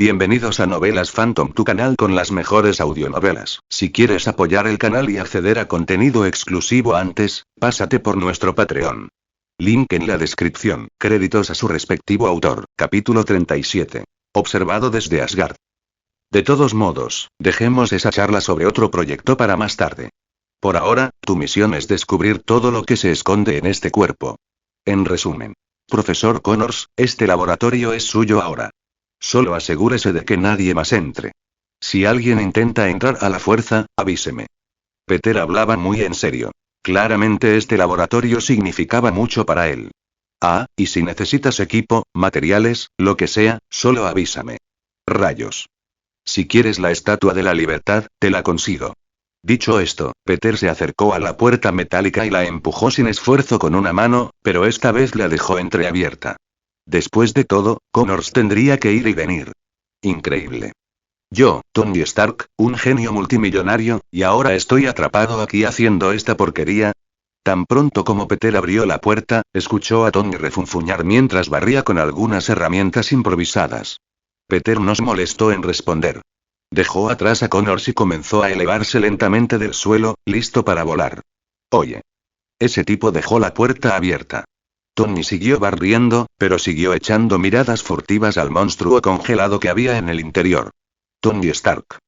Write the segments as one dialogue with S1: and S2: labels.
S1: Bienvenidos a Novelas Phantom, tu canal con las mejores audionovelas. Si quieres apoyar el canal y acceder a contenido exclusivo antes, pásate por nuestro Patreon. Link en la descripción. Créditos a su respectivo autor. Capítulo 37. Observado desde Asgard. De todos modos, dejemos esa charla sobre otro proyecto para más tarde. Por ahora, tu misión es descubrir todo lo que se esconde en este cuerpo. En resumen, Profesor Connors, este laboratorio es suyo ahora. Solo asegúrese de que nadie más entre. Si alguien intenta entrar a la fuerza, avíseme. Peter hablaba muy en serio. Claramente este laboratorio significaba mucho para él. Ah, y si necesitas equipo, materiales, lo que sea, solo avísame. Rayos. Si quieres la Estatua de la Libertad, te la consigo. Dicho esto, Peter se acercó a la puerta metálica y la empujó sin esfuerzo con una mano, pero esta vez la dejó entreabierta. Después de todo, Connors tendría que ir y venir. Increíble. Yo, Tony Stark, un genio multimillonario, y ahora estoy atrapado aquí haciendo esta porquería. Tan pronto como Peter abrió la puerta, escuchó a Tony refunfuñar mientras barría con algunas herramientas improvisadas. Peter no se molestó en responder. Dejó atrás a Connors y comenzó a elevarse lentamente del suelo, listo para volar. Oye. Ese tipo dejó la puerta abierta. Tony siguió barriendo, pero siguió echando miradas furtivas al monstruo congelado que había en el interior. Tony Stark.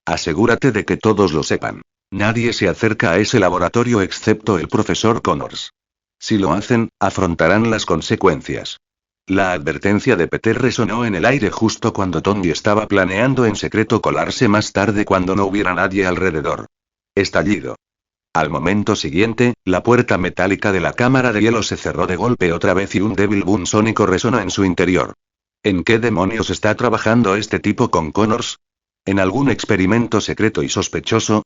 S1: Asegúrate de que todos lo sepan. Nadie se acerca a ese laboratorio excepto el profesor Connors. Si lo hacen, afrontarán las consecuencias. La advertencia de Peter resonó en el aire justo cuando Tony estaba planeando en secreto colarse más tarde cuando no hubiera nadie alrededor. Estallido. Al momento siguiente, la puerta metálica de la cámara de hielo se cerró de golpe otra vez y un débil boom sónico resonó en su interior. ¿En qué demonios está trabajando este tipo con Connors? ¿En algún experimento secreto y sospechoso?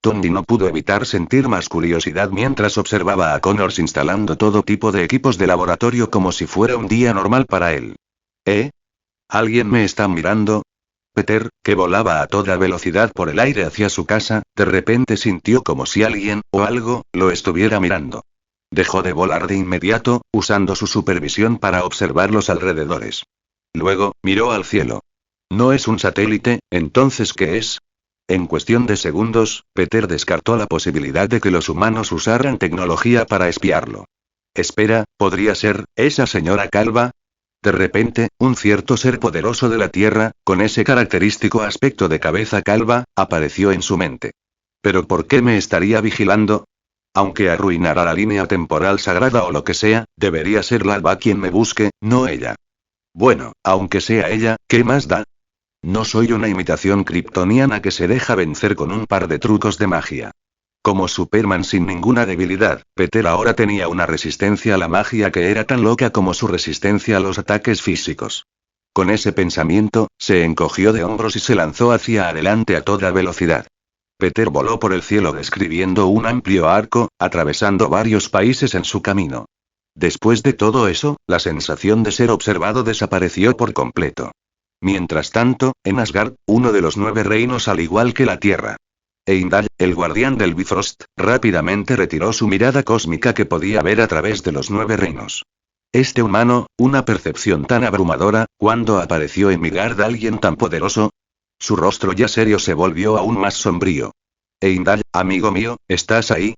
S1: Tony no pudo evitar sentir más curiosidad mientras observaba a Connors instalando todo tipo de equipos de laboratorio como si fuera un día normal para él. ¿Eh? ¿Alguien me está mirando? Peter, que volaba a toda velocidad por el aire hacia su casa, de repente sintió como si alguien, o algo, lo estuviera mirando. Dejó de volar de inmediato, usando su supervisión para observar los alrededores. Luego, miró al cielo. ¿No es un satélite, entonces qué es? En cuestión de segundos, Peter descartó la posibilidad de que los humanos usaran tecnología para espiarlo. Espera, ¿podría ser esa señora calva? De repente, un cierto ser poderoso de la Tierra, con ese característico aspecto de cabeza calva, apareció en su mente. ¿Pero por qué me estaría vigilando? Aunque arruinara la línea temporal sagrada o lo que sea, debería ser Lalva quien me busque, no ella. Bueno, aunque sea ella, ¿qué más da? No soy una imitación kryptoniana que se deja vencer con un par de trucos de magia. Como Superman sin ninguna debilidad, Peter ahora tenía una resistencia a la magia que era tan loca como su resistencia a los ataques físicos. Con ese pensamiento, se encogió de hombros y se lanzó hacia adelante a toda velocidad. Peter voló por el cielo describiendo un amplio arco, atravesando varios países en su camino. Después de todo eso, la sensación de ser observado desapareció por completo. Mientras tanto, en Asgard, uno de los 9 reinos al igual que la Tierra. Heimdall, el guardián del Bifrost, rápidamente retiró su mirada cósmica que podía ver a través de los 9 reinos. Este humano, una percepción tan abrumadora, ¿cuándo apareció en Midgard alguien tan poderoso? Su rostro ya serio se volvió aún más sombrío. Heimdall, amigo mío, ¿estás ahí?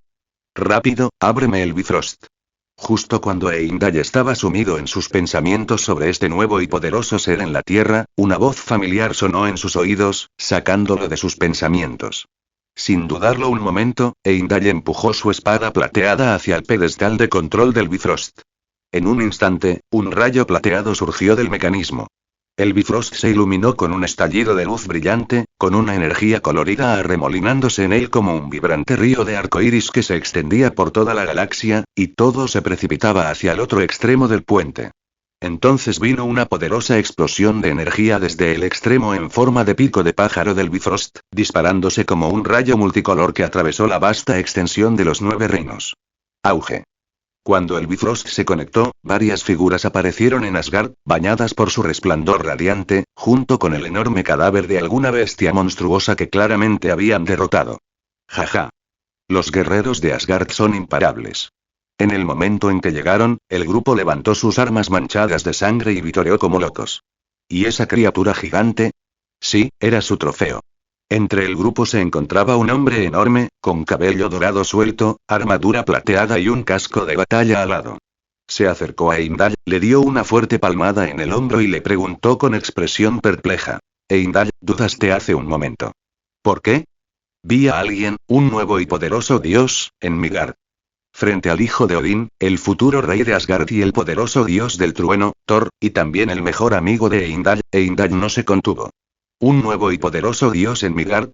S1: Rápido, ábreme el Bifrost. Justo cuando Heimdall estaba sumido en sus pensamientos sobre este nuevo y poderoso ser en la Tierra, una voz familiar sonó en sus oídos, sacándolo de sus pensamientos. Sin dudarlo un momento, Heimdall empujó su espada plateada hacia el pedestal de control del Bifrost. En un instante, un rayo plateado surgió del mecanismo. El Bifrost se iluminó con un estallido de luz brillante, con una energía colorida arremolinándose en él como un vibrante río de arcoíris que se extendía por toda la galaxia, y todo se precipitaba hacia el otro extremo del puente. Entonces vino una poderosa explosión de energía desde el extremo en forma de pico de pájaro del Bifrost, disparándose como un rayo multicolor que atravesó la vasta extensión de los 9 reinos. Auge. Cuando el Bifrost se conectó, varias figuras aparecieron en Asgard, bañadas por su resplandor radiante, junto con el enorme cadáver de alguna bestia monstruosa que claramente habían derrotado. Jaja. Los guerreros de Asgard son imparables. En el momento en que llegaron, el grupo levantó sus armas manchadas de sangre y vitoreó como locos. ¿Y esa criatura gigante? Sí, era su trofeo. Entre el grupo se encontraba un hombre enorme, con cabello dorado suelto, armadura plateada y un casco de batalla alado. Se acercó a Heimdall, le dio una fuerte palmada en el hombro y le preguntó con expresión perpleja. Heimdall, dudaste hace un momento. ¿Por qué? Vi a alguien, un nuevo y poderoso dios, en Midgard. Frente al hijo de Odín, el futuro rey de Asgard y el poderoso dios del trueno, Thor, y también el mejor amigo de Heimdall, Heimdall no se contuvo. ¿Un nuevo y poderoso dios en Midgard?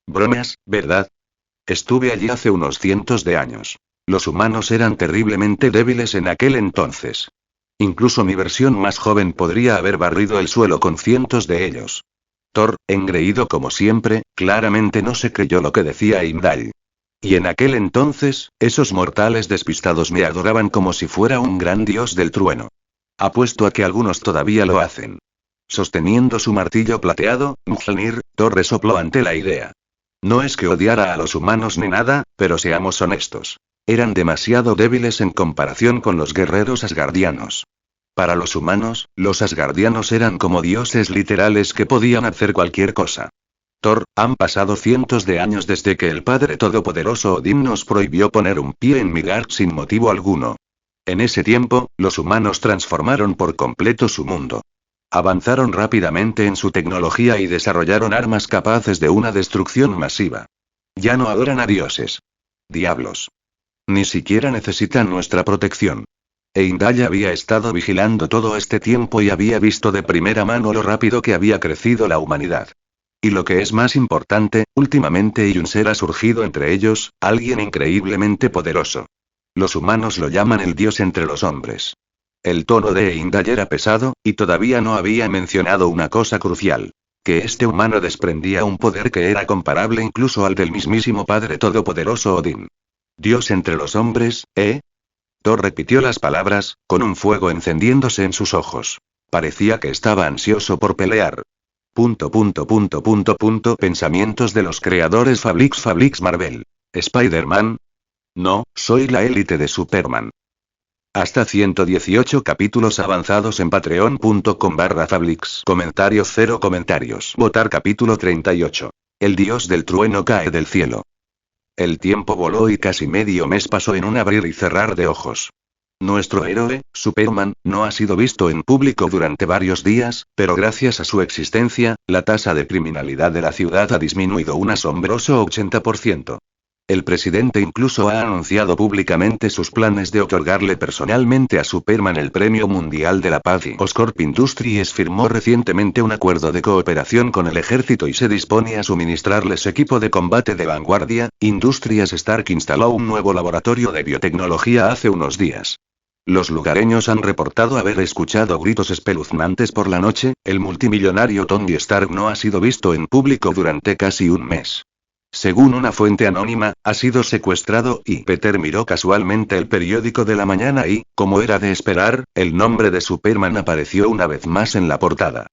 S1: Bromas, ¿verdad? Estuve allí hace unos cientos de años. Los humanos eran terriblemente débiles en aquel entonces. Incluso mi versión más joven podría haber barrido el suelo con cientos de ellos. Thor, engreído como siempre, claramente no se creyó lo que decía Heimdall. Y en aquel entonces, esos mortales despistados me adoraban como si fuera un gran dios del trueno. Apuesto a que algunos todavía lo hacen. Sosteniendo su martillo plateado, Mjolnir, Thor resopló ante la idea. No es que odiara a los humanos ni nada, pero seamos honestos. Eran demasiado débiles en comparación con los guerreros asgardianos. Para los humanos, los asgardianos eran como dioses literales que podían hacer cualquier cosa. Thor, han pasado cientos de años desde que el Padre Todopoderoso Odín nos prohibió poner un pie en Midgard sin motivo alguno. En ese tiempo, los humanos transformaron por completo su mundo. Avanzaron rápidamente en su tecnología y desarrollaron armas capaces de una destrucción masiva. Ya no adoran a dioses. Diablos. Ni siquiera necesitan nuestra protección. Heimdall había estado vigilando todo este tiempo y había visto de primera mano lo rápido que había crecido la humanidad. Y lo que es más importante, últimamente un ser ha surgido entre ellos, alguien increíblemente poderoso. Los humanos lo llaman el dios entre los hombres. El tono de Heimdall era pesado, y todavía no había mencionado una cosa crucial. Que este humano desprendía un poder que era comparable incluso al del mismísimo Padre Todopoderoso Odín. Dios entre los hombres, ¿eh? Thor repitió las palabras, con un fuego encendiéndose en sus ojos. Parecía que estaba ansioso por pelear. Pensamientos de los creadores Fablix Marvel. ¿Spider-Man? No, soy la élite de Superman. Hasta 118 capítulos avanzados en patreon.com/Fablix. Comentario 0 comentarios. Votar capítulo 38. El dios del trueno cae del cielo. El tiempo voló y casi medio mes pasó en un abrir y cerrar de ojos. Nuestro héroe, Superman, no ha sido visto en público durante varios días, pero gracias a su existencia, la tasa de criminalidad de la ciudad ha disminuido un asombroso 80%. El presidente incluso ha anunciado públicamente sus planes de otorgarle personalmente a Superman el Premio Mundial de la Paz y Oscorp Industries firmó recientemente un acuerdo de cooperación con el ejército y se dispone a suministrarles equipo de combate de vanguardia. Industrias Stark instaló un nuevo laboratorio de biotecnología hace unos días. Los lugareños han reportado haber escuchado gritos espeluznantes por la noche. El multimillonario Tony Stark no ha sido visto en público durante casi un mes. Según una fuente anónima, ha sido secuestrado y Peter miró casualmente el periódico de la mañana y, como era de esperar, el nombre de Superman apareció una vez más en la portada.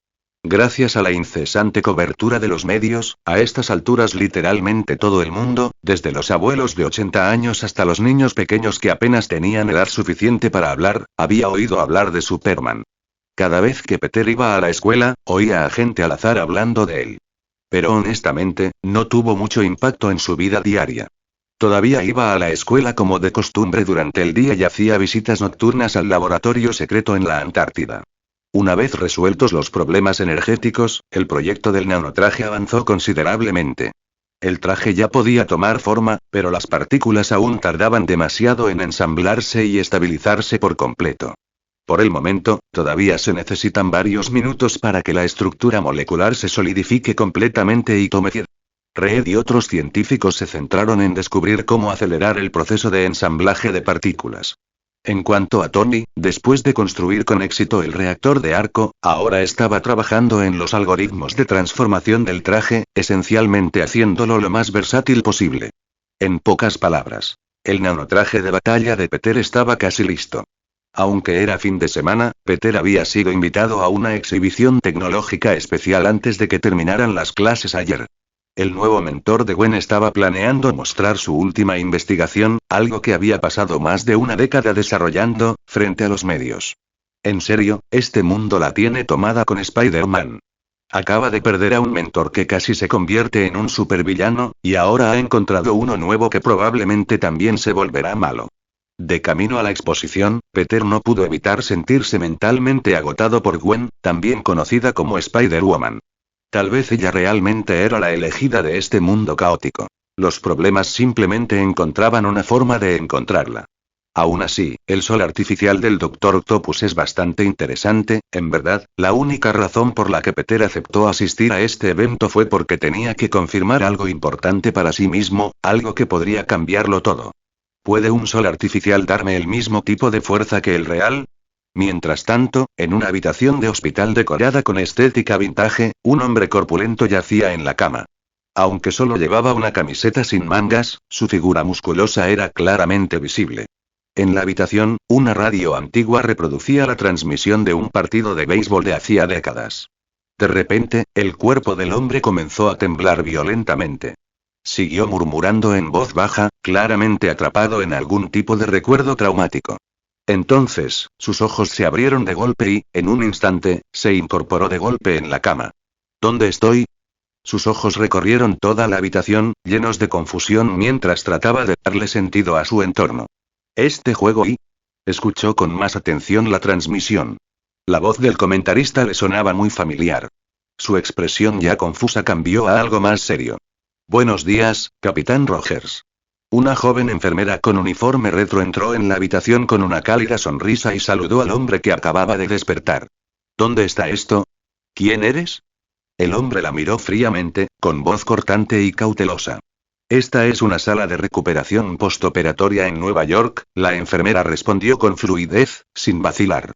S1: Gracias a la incesante cobertura de los medios, a estas alturas literalmente todo el mundo, desde los abuelos de 80 años hasta los niños pequeños que apenas tenían edad suficiente para hablar, había oído hablar de Superman. Cada vez que Peter iba a la escuela, oía a gente al azar hablando de él. Pero honestamente, no tuvo mucho impacto en su vida diaria. Todavía iba a la escuela como de costumbre durante el día y hacía visitas nocturnas al laboratorio secreto en la Antártida. Una vez resueltos los problemas energéticos, el proyecto del nanotraje avanzó considerablemente. El traje ya podía tomar forma, pero las partículas aún tardaban demasiado en ensamblarse y estabilizarse por completo. Por el momento, todavía se necesitan varios minutos para que la estructura molecular se solidifique completamente y tome vida. Reed y otros científicos se centraron en descubrir cómo acelerar el proceso de ensamblaje de partículas. En cuanto a Tony, después de construir con éxito el reactor de arco, ahora estaba trabajando en los algoritmos de transformación del traje, esencialmente haciéndolo lo más versátil posible. En pocas palabras, el nanotraje de batalla de Peter estaba casi listo. Aunque era fin de semana, Peter había sido invitado a una exhibición tecnológica especial antes de que terminaran las clases ayer. El nuevo mentor de Gwen estaba planeando mostrar su última investigación, algo que había pasado más de una década desarrollando, frente a los medios. En serio, este mundo la tiene tomada con Spider-Man. Acaba de perder a un mentor que casi se convierte en un supervillano, y ahora ha encontrado uno nuevo que probablemente también se volverá malo. De camino a la exposición, Peter no pudo evitar sentirse mentalmente agotado por Gwen, también conocida como Spider-Woman. Tal vez ella realmente era la elegida de este mundo caótico. Los problemas simplemente encontraban una forma de encontrarla. Aún así, el sol artificial del Dr. Octopus es bastante interesante. En verdad, la única razón por la que Peter aceptó asistir a este evento fue porque tenía que confirmar algo importante para sí mismo, algo que podría cambiarlo todo. ¿Puede un sol artificial darme el mismo tipo de fuerza que el real? Mientras tanto, en una habitación de hospital decorada con estética vintage, un hombre corpulento yacía en la cama. Aunque solo llevaba una camiseta sin mangas, su figura musculosa era claramente visible. En la habitación, una radio antigua reproducía la transmisión de un partido de béisbol de hacía décadas. De repente, el cuerpo del hombre comenzó a temblar violentamente. Siguió murmurando en voz baja, claramente atrapado en algún tipo de recuerdo traumático. Entonces, sus ojos se abrieron de golpe y, en un instante, se incorporó de golpe en la cama. ¿Dónde estoy? Sus ojos recorrieron toda la habitación, llenos de confusión mientras trataba de darle sentido a su entorno. ¿Este juego y? Escuchó con más atención la transmisión. La voz del comentarista le sonaba muy familiar. Su expresión ya confusa cambió a algo más serio. Buenos días, Capitán Rogers. Una joven enfermera con uniforme retro entró en la habitación con una cálida sonrisa y saludó al hombre que acababa de despertar. ¿Dónde está esto? ¿Quién eres? El hombre la miró fríamente, con voz cortante y cautelosa. Esta es una sala de recuperación postoperatoria en Nueva York, la enfermera respondió con fluidez, sin vacilar.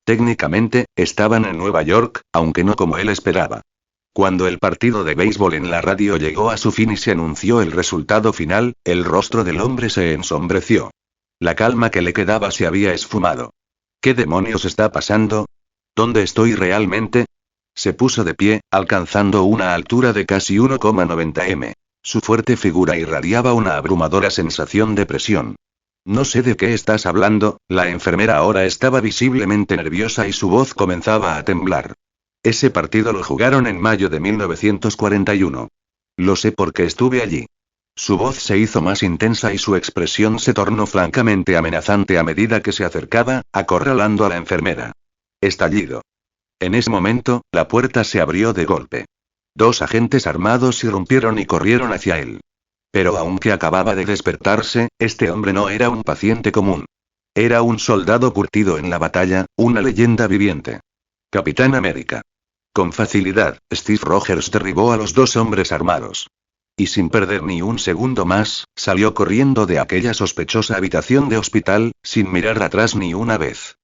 S1: Técnicamente, estaban en Nueva York, aunque no como él esperaba. Cuando el partido de béisbol en la radio llegó a su fin y se anunció el resultado final, el rostro del hombre se ensombreció. La calma que le quedaba se había esfumado. ¿Qué demonios está pasando? ¿Dónde estoy realmente? Se puso de pie, alcanzando una altura de casi 1,90 m. Su fuerte figura irradiaba una abrumadora sensación de presión. No sé de qué estás hablando, la enfermera ahora estaba visiblemente nerviosa y su voz comenzaba a temblar. Ese partido lo jugaron en mayo de 1941. Lo sé porque estuve allí. Su voz se hizo más intensa y su expresión se tornó francamente amenazante a medida que se acercaba, acorralando a la enfermera. Estallido. En ese momento, la puerta se abrió de golpe. 2 agentes armados irrumpieron y corrieron hacia él. Pero aunque acababa de despertarse, este hombre no era un paciente común. Era un soldado curtido en la batalla, una leyenda viviente. Capitán América. Con facilidad, Steve Rogers derribó a los 2 hombres armados. Y sin perder ni un segundo más, salió corriendo de aquella sospechosa habitación de hospital, sin mirar atrás ni una vez.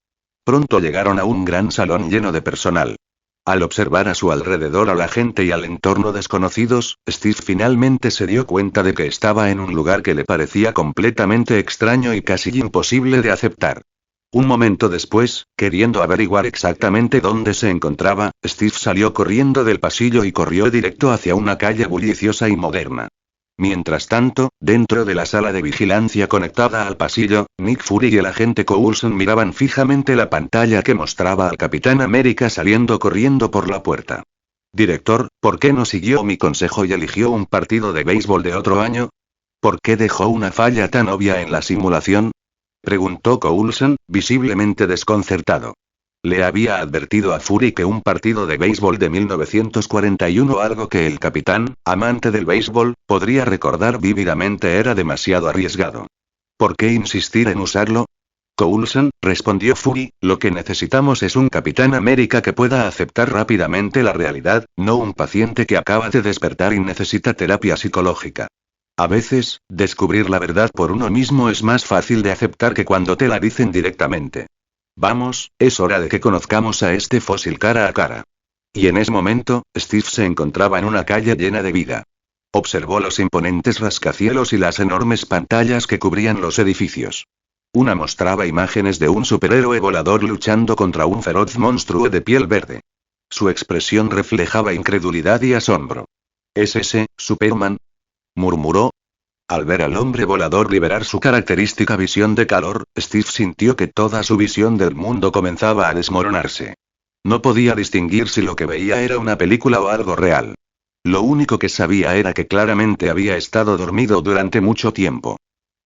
S1: Pronto llegaron a un gran salón lleno de personal. Al observar a su alrededor a la gente y al entorno desconocidos, Steve finalmente se dio cuenta de que estaba en un lugar que le parecía completamente extraño y casi imposible de aceptar. Un momento después, queriendo averiguar exactamente dónde se encontraba, Steve salió corriendo del pasillo y corrió directo hacia una calle bulliciosa y moderna. Mientras tanto, dentro de la sala de vigilancia conectada al pasillo, Nick Fury y el agente Coulson miraban fijamente la pantalla que mostraba al Capitán América saliendo corriendo por la puerta. Director, ¿por qué no siguió mi consejo y eligió un partido de béisbol de otro año? ¿Por qué dejó una falla tan obvia en la simulación? Preguntó Coulson, visiblemente desconcertado. Le había advertido a Fury que un partido de béisbol de 1941, algo que el capitán, amante del béisbol, podría recordar vívidamente, era demasiado arriesgado. ¿Por qué insistir en usarlo? Coulson, respondió Fury, lo que necesitamos es un Capitán América que pueda aceptar rápidamente la realidad, no un paciente que acaba de despertar y necesita terapia psicológica. A veces, descubrir la verdad por uno mismo es más fácil de aceptar que cuando te la dicen directamente. Vamos, es hora de que conozcamos a este fósil cara a cara. Y en ese momento, Steve se encontraba en una calle llena de vida. Observó los imponentes rascacielos y las enormes pantallas que cubrían los edificios. Una mostraba imágenes de un superhéroe volador luchando contra un feroz monstruo de piel verde. Su expresión reflejaba incredulidad y asombro. ¿Es ese, Superman?, murmuró. Al ver al hombre volador liberar su característica visión de calor, Steve sintió que toda su visión del mundo comenzaba a desmoronarse. No podía distinguir si lo que veía era una película o algo real. Lo único que sabía era que claramente había estado dormido durante mucho tiempo.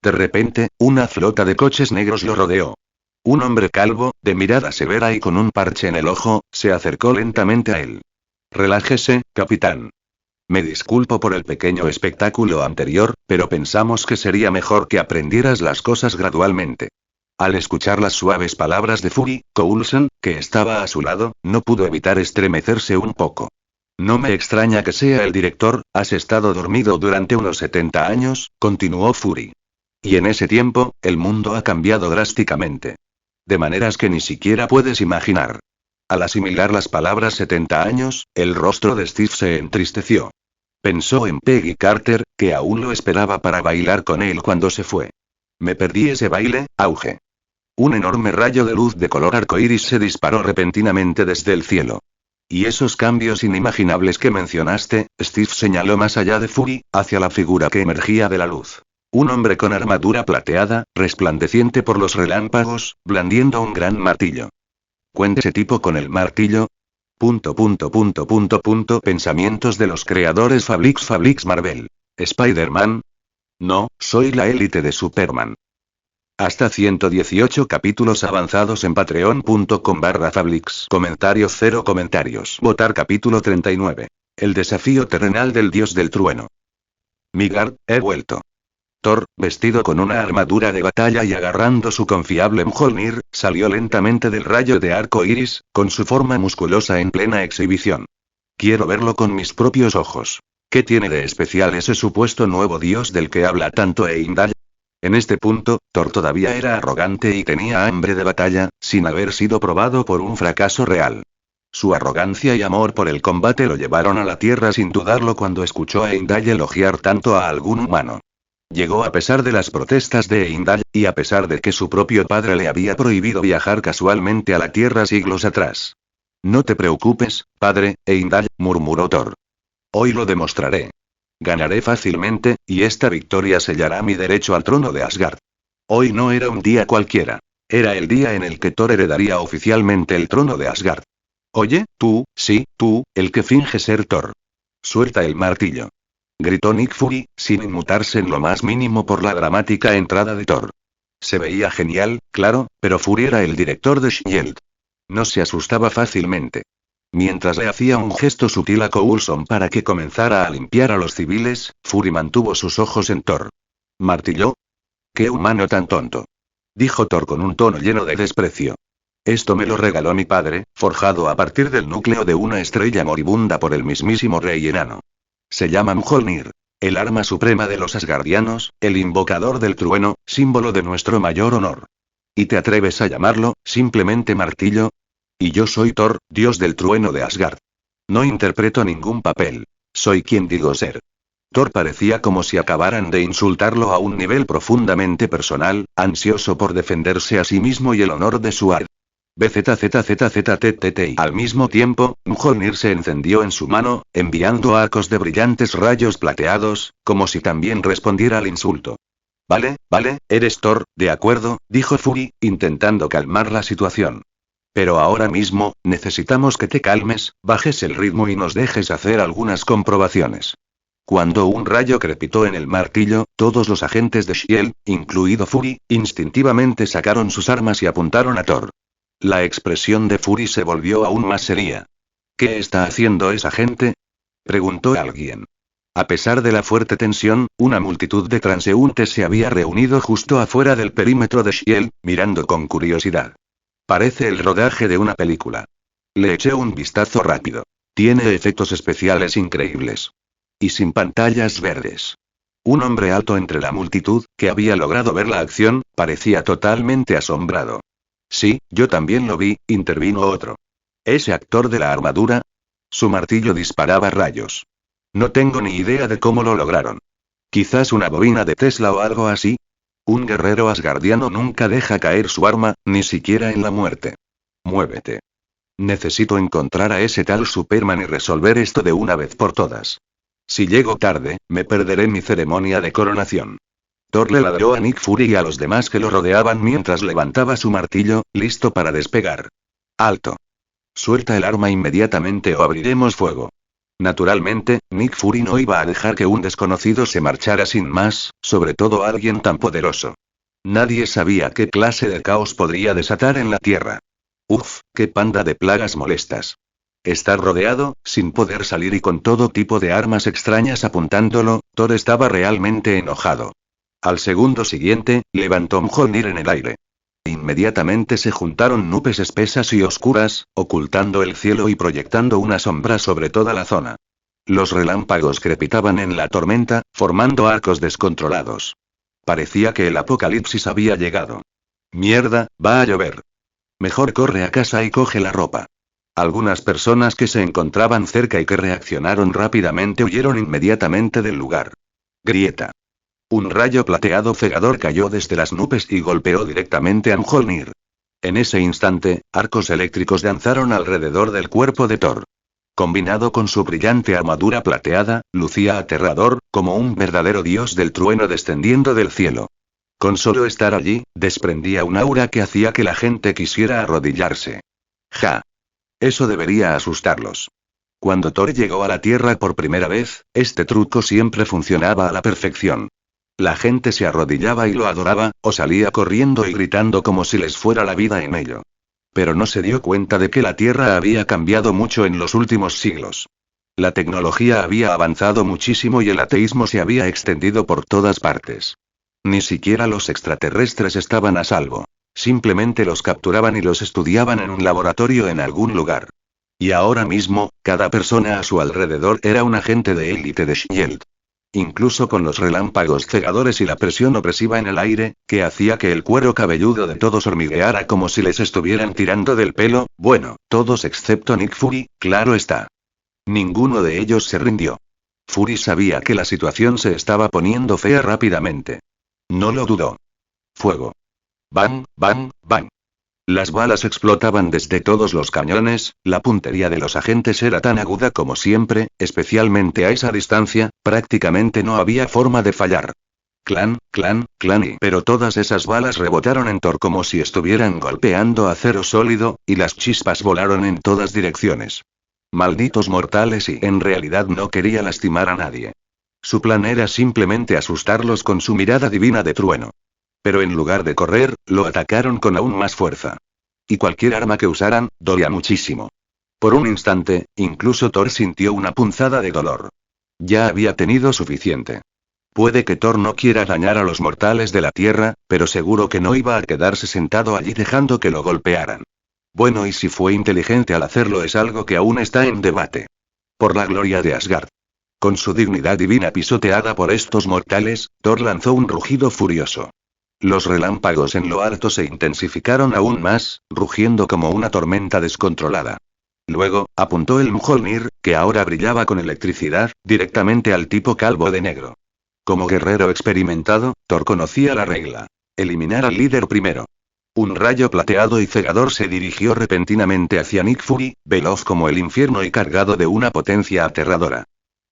S1: De repente, una flota de coches negros lo rodeó. Un hombre calvo, de mirada severa y con un parche en el ojo, se acercó lentamente a él. Relájese, capitán. Me disculpo por el pequeño espectáculo anterior, pero pensamos que sería mejor que aprendieras las cosas gradualmente. Al escuchar las suaves palabras de Fury, Coulson, que estaba a su lado, no pudo evitar estremecerse un poco. No me extraña que sea el director, has estado dormido durante unos 70 años, continuó Fury. Y en ese tiempo, el mundo ha cambiado drásticamente. De maneras que ni siquiera puedes imaginar. Al asimilar las palabras 70 años, el rostro de Steve se entristeció. Pensó en Peggy Carter, que aún lo esperaba para bailar con él cuando se fue. Me perdí ese baile, auge. Un enorme rayo de luz de color arcoíris se disparó repentinamente desde el cielo. Y esos cambios inimaginables que mencionaste, Steve señaló más allá de Fury, hacia la figura que emergía de la luz. Un hombre con armadura plateada, resplandeciente por los relámpagos, blandiendo un gran martillo. ¿Cuenta ese tipo con el martillo? Pensamientos de los creadores Fablix Marvel. ¿Spider-Man? No, soy la élite de Superman. Hasta 118 capítulos avanzados en patreon.com/Fablix. Comentario 0 comentarios. Votar capítulo 39. El desafío terrenal del dios del trueno. Midgard, he vuelto. Thor, vestido con una armadura de batalla y agarrando su confiable Mjolnir, salió lentamente del rayo de arco iris, con su forma musculosa en plena exhibición. Quiero verlo con mis propios ojos. ¿Qué tiene de especial ese supuesto nuevo dios del que habla tanto Heimdall? En este punto, Thor todavía era arrogante y tenía hambre de batalla, sin haber sido probado por un fracaso real. Su arrogancia y amor por el combate lo llevaron a la tierra sin dudarlo cuando escuchó a Heimdall elogiar tanto a algún humano. Llegó a pesar de las protestas de Heimdall, y a pesar de que su propio padre le había prohibido viajar casualmente a la Tierra siglos atrás. No te preocupes, padre, Heimdall, murmuró Thor. Hoy lo demostraré. Ganaré fácilmente, y esta victoria sellará mi derecho al trono de Asgard. Hoy no era un día cualquiera. Era el día en el que Thor heredaría oficialmente el trono de Asgard. Oye, tú, sí, tú, el que finge ser Thor. Suelta el martillo. Gritó Nick Fury, sin inmutarse en lo más mínimo por la dramática entrada de Thor. Se veía genial, claro, pero Fury era el director de S.H.I.E.L.D. No se asustaba fácilmente. Mientras le hacía un gesto sutil a Coulson para que comenzara a limpiar a los civiles, Fury mantuvo sus ojos en Thor. ¿Martilló? ¡Qué humano tan tonto! Dijo Thor con un tono lleno de desprecio. Esto me lo regaló mi padre, forjado a partir del núcleo de una estrella moribunda por el mismísimo rey enano. Se llama Mjolnir, el arma suprema de los asgardianos, el invocador del trueno, símbolo de nuestro mayor honor. ¿Y te atreves a llamarlo, simplemente martillo? Y yo soy Thor, dios del trueno de Asgard. No interpreto ningún papel. Soy quien digo ser. Thor parecía como si acabaran de insultarlo a un nivel profundamente personal, ansioso por defenderse a sí mismo y el honor de su arte. BZZZZTTT y al mismo tiempo, Mjolnir se encendió en su mano, enviando arcos de brillantes rayos plateados, como si también respondiera al insulto. Vale, eres Thor, de acuerdo, dijo Fury, intentando calmar la situación. Pero ahora mismo, necesitamos que te calmes, bajes el ritmo y nos dejes hacer algunas comprobaciones. Cuando un rayo crepitó en el martillo, todos los agentes de S.H.I.E.L.D., incluido Fury, instintivamente sacaron sus armas y apuntaron a Thor. La expresión de Fury se volvió aún más seria. ¿Qué está haciendo esa gente?, preguntó alguien. A pesar de la fuerte tensión, una multitud de transeúntes se había reunido justo afuera del perímetro de S.H.I.E.L.D., mirando con curiosidad. Parece el rodaje de una película. Le eché un vistazo rápido. Tiene efectos especiales increíbles. Y sin pantallas verdes. Un hombre alto entre la multitud, que había logrado ver la acción, parecía totalmente asombrado. Sí, yo también lo vi, intervino otro. ¿Ese actor de la armadura? Su martillo disparaba rayos. No tengo ni idea de cómo lo lograron. Quizás una bobina de Tesla o algo así. Un guerrero asgardiano nunca deja caer su arma, ni siquiera en la muerte. Muévete. Necesito encontrar a ese tal Superman y resolver esto de una vez por todas. Si llego tarde, me perderé mi ceremonia de coronación. Thor le ladró a Nick Fury y a los demás que lo rodeaban mientras levantaba su martillo, listo para despegar. ¡Alto! Suelta el arma inmediatamente o abriremos fuego. Naturalmente, Nick Fury no iba a dejar que un desconocido se marchara sin más, sobre todo alguien tan poderoso. Nadie sabía qué clase de caos podría desatar en la Tierra. Uf, qué panda de plagas molestas. Estar rodeado, sin poder salir y con todo tipo de armas extrañas apuntándolo, Thor estaba realmente enojado. Al segundo siguiente, levantó Mjolnir en el aire. Inmediatamente se juntaron nubes espesas y oscuras, ocultando el cielo y proyectando una sombra sobre toda la zona. Los relámpagos crepitaban en la tormenta, formando arcos descontrolados. Parecía que el apocalipsis había llegado. Mierda, va a llover. Mejor corre a casa y coge la ropa. Algunas personas que se encontraban cerca y que reaccionaron rápidamente huyeron inmediatamente del lugar. Grieta. Un rayo plateado cegador cayó desde las nubes y golpeó directamente a Mjolnir. En ese instante, arcos eléctricos danzaron alrededor del cuerpo de Thor. Combinado con su brillante armadura plateada, lucía aterrador, como un verdadero dios del trueno descendiendo del cielo. Con solo estar allí, desprendía un aura que hacía que la gente quisiera arrodillarse. ¡Ja! Eso debería asustarlos. Cuando Thor llegó a la Tierra por primera vez, este truco siempre funcionaba a la perfección. La gente se arrodillaba y lo adoraba, o salía corriendo y gritando como si les fuera la vida en ello. Pero no se dio cuenta de que la Tierra había cambiado mucho en los últimos siglos. La tecnología había avanzado muchísimo y el ateísmo se había extendido por todas partes. Ni siquiera los extraterrestres estaban a salvo. Simplemente los capturaban y los estudiaban en un laboratorio en algún lugar. Y ahora mismo, cada persona a su alrededor era un agente de élite de S.H.I.E.L.D. Incluso con los relámpagos cegadores y la presión opresiva en el aire, que hacía que el cuero cabelludo de todos hormigueara como si les estuvieran tirando del pelo, bueno, todos excepto Nick Fury, claro está. Ninguno de ellos se rindió. Fury sabía que la situación se estaba poniendo fea rápidamente. No lo dudó. Fuego. Bang, bang, bang. Las balas explotaban desde todos los cañones, la puntería de los agentes era tan aguda como siempre, especialmente a esa distancia, prácticamente no había forma de fallar. Clan, pero todas esas balas rebotaron en Thor como si estuvieran golpeando acero sólido, y las chispas volaron en todas direcciones. Malditos mortales y en realidad no quería lastimar a nadie. Su plan era simplemente asustarlos con su mirada divina de trueno. Pero en lugar de correr, lo atacaron con aún más fuerza. Y cualquier arma que usaran, dolía muchísimo. Por un instante, incluso Thor sintió una punzada de dolor. Ya había tenido suficiente. Puede que Thor no quiera dañar a los mortales de la Tierra, pero seguro que no iba a quedarse sentado allí dejando que lo golpearan. Bueno, y si fue inteligente al hacerlo es algo que aún está en debate. Por la gloria de Asgard. Con su dignidad divina pisoteada por estos mortales, Thor lanzó un rugido furioso. Los relámpagos en lo alto se intensificaron aún más, rugiendo como una tormenta descontrolada. Luego, apuntó el Mjolnir, que ahora brillaba con electricidad, directamente al tipo calvo de negro. Como guerrero experimentado, Thor conocía la regla. Eliminar al líder primero. Un rayo plateado y cegador se dirigió repentinamente hacia Nick Fury, veloz como el infierno y cargado de una potencia aterradora.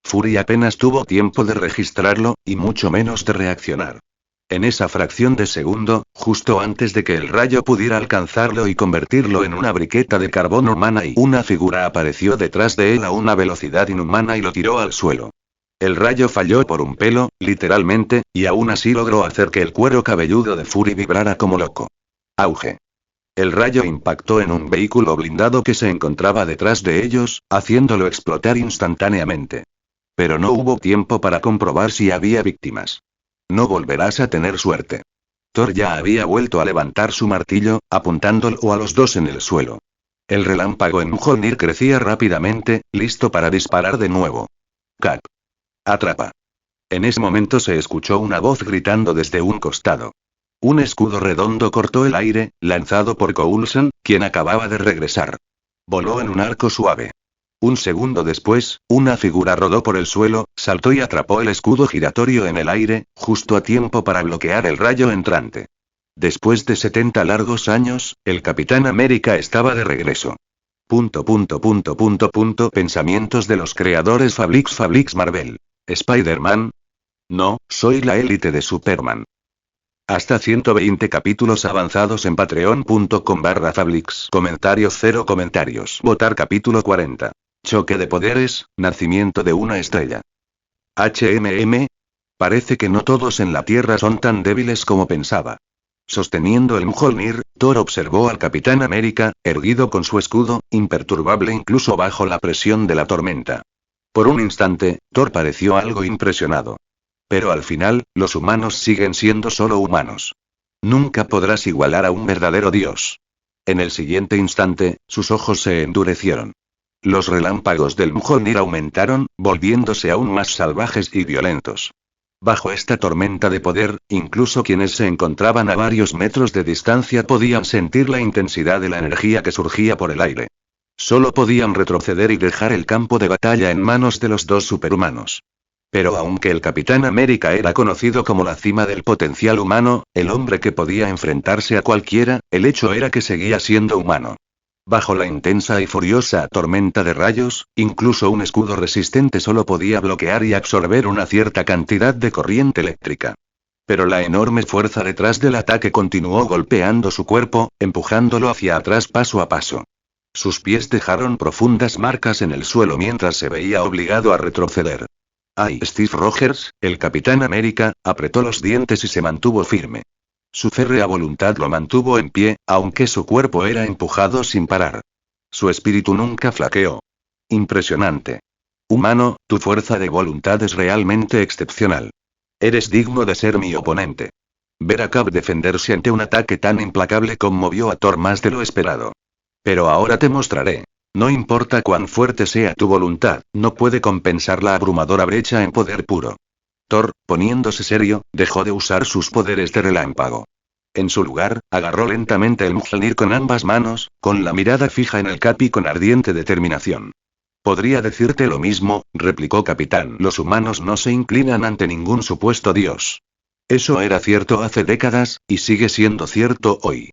S1: Fury apenas tuvo tiempo de registrarlo, y mucho menos de reaccionar. En esa fracción de segundo, justo antes de que el rayo pudiera alcanzarlo y convertirlo en una briqueta de carbón humana y una figura apareció detrás de él a una velocidad inhumana y lo tiró al suelo. El rayo falló por un pelo, literalmente, y aún así logró hacer que el cuero cabelludo de Fury vibrara como loco. Auge. El rayo impactó en un vehículo blindado que se encontraba detrás de ellos, haciéndolo explotar instantáneamente. Pero no hubo tiempo para comprobar si había víctimas. No volverás a tener suerte. Thor ya había vuelto a levantar su martillo, apuntándolo a los dos en el suelo. El relámpago en Mjolnir crecía rápidamente, listo para disparar de nuevo. Cap. Atrapa. En ese momento se escuchó una voz gritando desde un costado. Un escudo redondo cortó el aire, lanzado por Coulson, quien acababa de regresar. Voló en un arco suave. Un segundo después, una figura rodó por el suelo, saltó y atrapó el escudo giratorio en el aire, justo a tiempo para bloquear el rayo entrante. Después de 70 largos años, el Capitán América estaba de regreso. Pensamientos de los creadores Fablix Marvel. ¿Spider-Man? No, soy la élite de Superman. Hasta 120 capítulos avanzados en patreon.com/Fablix. Comentario 0 comentarios. Votar capítulo 40. Choque de poderes, nacimiento de una estrella. HMM. Parece que no todos en la Tierra son tan débiles como pensaba. Sosteniendo el Mjolnir, Thor observó al Capitán América, erguido con su escudo, imperturbable incluso bajo la presión de la tormenta. Por un instante, Thor pareció algo impresionado. Pero al final, los humanos siguen siendo solo humanos. Nunca podrás igualar a un verdadero dios. En el siguiente instante, sus ojos se endurecieron. Los relámpagos del Mjolnir aumentaron, volviéndose aún más salvajes y violentos. Bajo esta tormenta de poder, incluso quienes se encontraban a varios metros de distancia podían sentir la intensidad de la energía que surgía por el aire. Solo podían retroceder y dejar el campo de batalla en manos de los dos superhumanos. Pero aunque el Capitán América era conocido como la cima del potencial humano, el hombre que podía enfrentarse a cualquiera, el hecho era que seguía siendo humano. Bajo la intensa y furiosa tormenta de rayos, incluso un escudo resistente solo podía bloquear y absorber una cierta cantidad de corriente eléctrica. Pero la enorme fuerza detrás del ataque continuó golpeando su cuerpo, empujándolo hacia atrás paso a paso. Sus pies dejaron profundas marcas en el suelo mientras se veía obligado a retroceder. Steve Rogers, el Capitán América, apretó los dientes y se mantuvo firme. Su férrea voluntad lo mantuvo en pie, aunque su cuerpo era empujado sin parar. Su espíritu nunca flaqueó. Impresionante. Humano, tu fuerza de voluntad es realmente excepcional. Eres digno de ser mi oponente. Ver a Cap defenderse ante un ataque tan implacable conmovió a Thor más de lo esperado. Pero ahora te mostraré. No importa cuán fuerte sea tu voluntad, no puede compensar la abrumadora brecha en poder puro. Thor, poniéndose serio, dejó de usar sus poderes de relámpago. En su lugar, agarró lentamente el Mjolnir con ambas manos, con la mirada fija en el Cap y con ardiente determinación. Podría decirte lo mismo, replicó Capitán. Los humanos no se inclinan ante ningún supuesto dios. Eso era cierto hace décadas, y sigue siendo cierto hoy.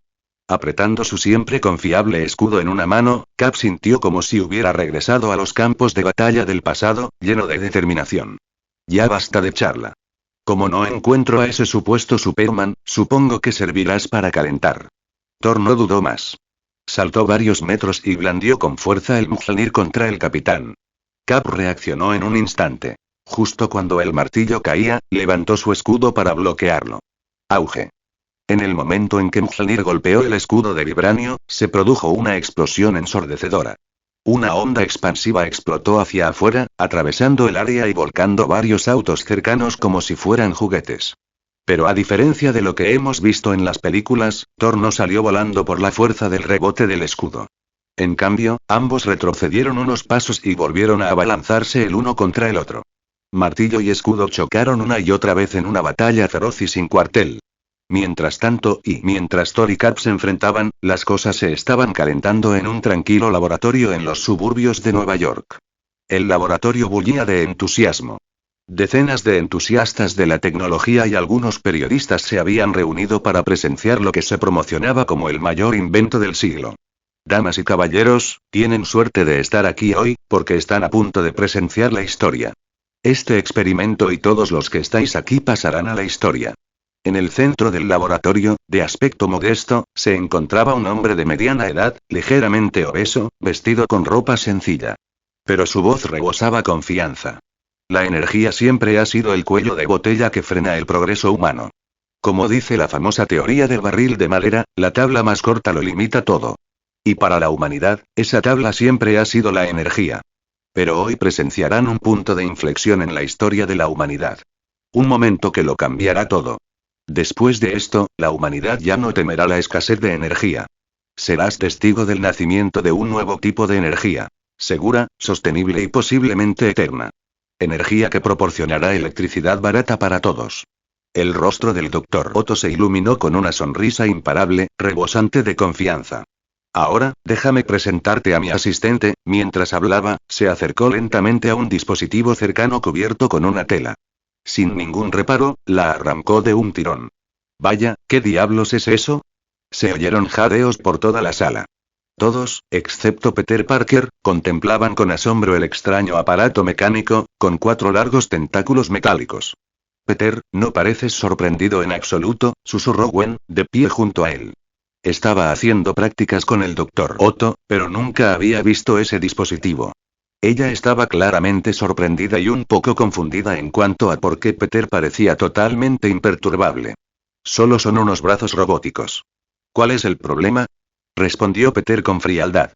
S1: Apretando su siempre confiable escudo en una mano, Cap sintió como si hubiera regresado a los campos de batalla del pasado, lleno de determinación. Ya basta de charla. Como no encuentro a ese supuesto Superman, supongo que servirás para calentar. Thor no dudó más. Saltó varios metros y blandió con fuerza el Mjolnir contra el capitán. Cap reaccionó en un instante. Justo cuando el martillo caía, levantó su escudo para bloquearlo. Auge. En el momento en que Mjolnir golpeó el escudo de vibranio, se produjo una explosión ensordecedora. Una onda expansiva explotó hacia afuera, atravesando el área y volcando varios autos cercanos como si fueran juguetes. Pero a diferencia de lo que hemos visto en las películas, Thor no salió volando por la fuerza del rebote del escudo. En cambio, ambos retrocedieron unos pasos y volvieron a abalanzarse el uno contra el otro. Martillo y escudo chocaron una y otra vez en una batalla feroz y sin cuartel. Mientras tanto, y mientras Thor y Cap se enfrentaban, las cosas se estaban calentando en un tranquilo laboratorio en los suburbios de Nueva York. El laboratorio bullía de entusiasmo. Decenas de entusiastas de la tecnología y algunos periodistas se habían reunido para presenciar lo que se promocionaba como el mayor invento del siglo. Damas y caballeros, tienen suerte de estar aquí hoy, porque están a punto de presenciar la historia. Este experimento y todos los que estáis aquí pasarán a la historia. En el centro del laboratorio, de aspecto modesto, se encontraba un hombre de mediana edad, ligeramente obeso, vestido con ropa sencilla. Pero su voz rebosaba confianza. La energía siempre ha sido el cuello de botella que frena el progreso humano. Como dice la famosa teoría del barril de madera, la tabla más corta lo limita todo. Y para la humanidad, esa tabla siempre ha sido la energía. Pero hoy presenciarán un punto de inflexión en la historia de la humanidad. Un momento que lo cambiará todo. Después de esto, la humanidad ya no temerá la escasez de energía. Serás testigo del nacimiento de un nuevo tipo de energía. Segura, sostenible y posiblemente eterna. Energía que proporcionará electricidad barata para todos. El rostro del Dr. Otto se iluminó con una sonrisa imparable, rebosante de confianza. Ahora, déjame presentarte a mi asistente. Mientras hablaba, se acercó lentamente a un dispositivo cercano cubierto con una tela. Sin ningún reparo, la arrancó de un tirón. Vaya, ¿qué diablos es eso? Se oyeron jadeos por toda la sala. Todos, excepto Peter Parker, contemplaban con asombro el extraño aparato mecánico, con 4 largos tentáculos metálicos. Peter, no pareces sorprendido en absoluto, susurró Gwen, de pie junto a él. Estaba haciendo prácticas con el Dr. Otto, pero nunca había visto ese dispositivo. Ella estaba claramente sorprendida y un poco confundida en cuanto a por qué Peter parecía totalmente imperturbable. Solo son unos brazos robóticos. ¿Cuál es el problema? Respondió Peter con frialdad.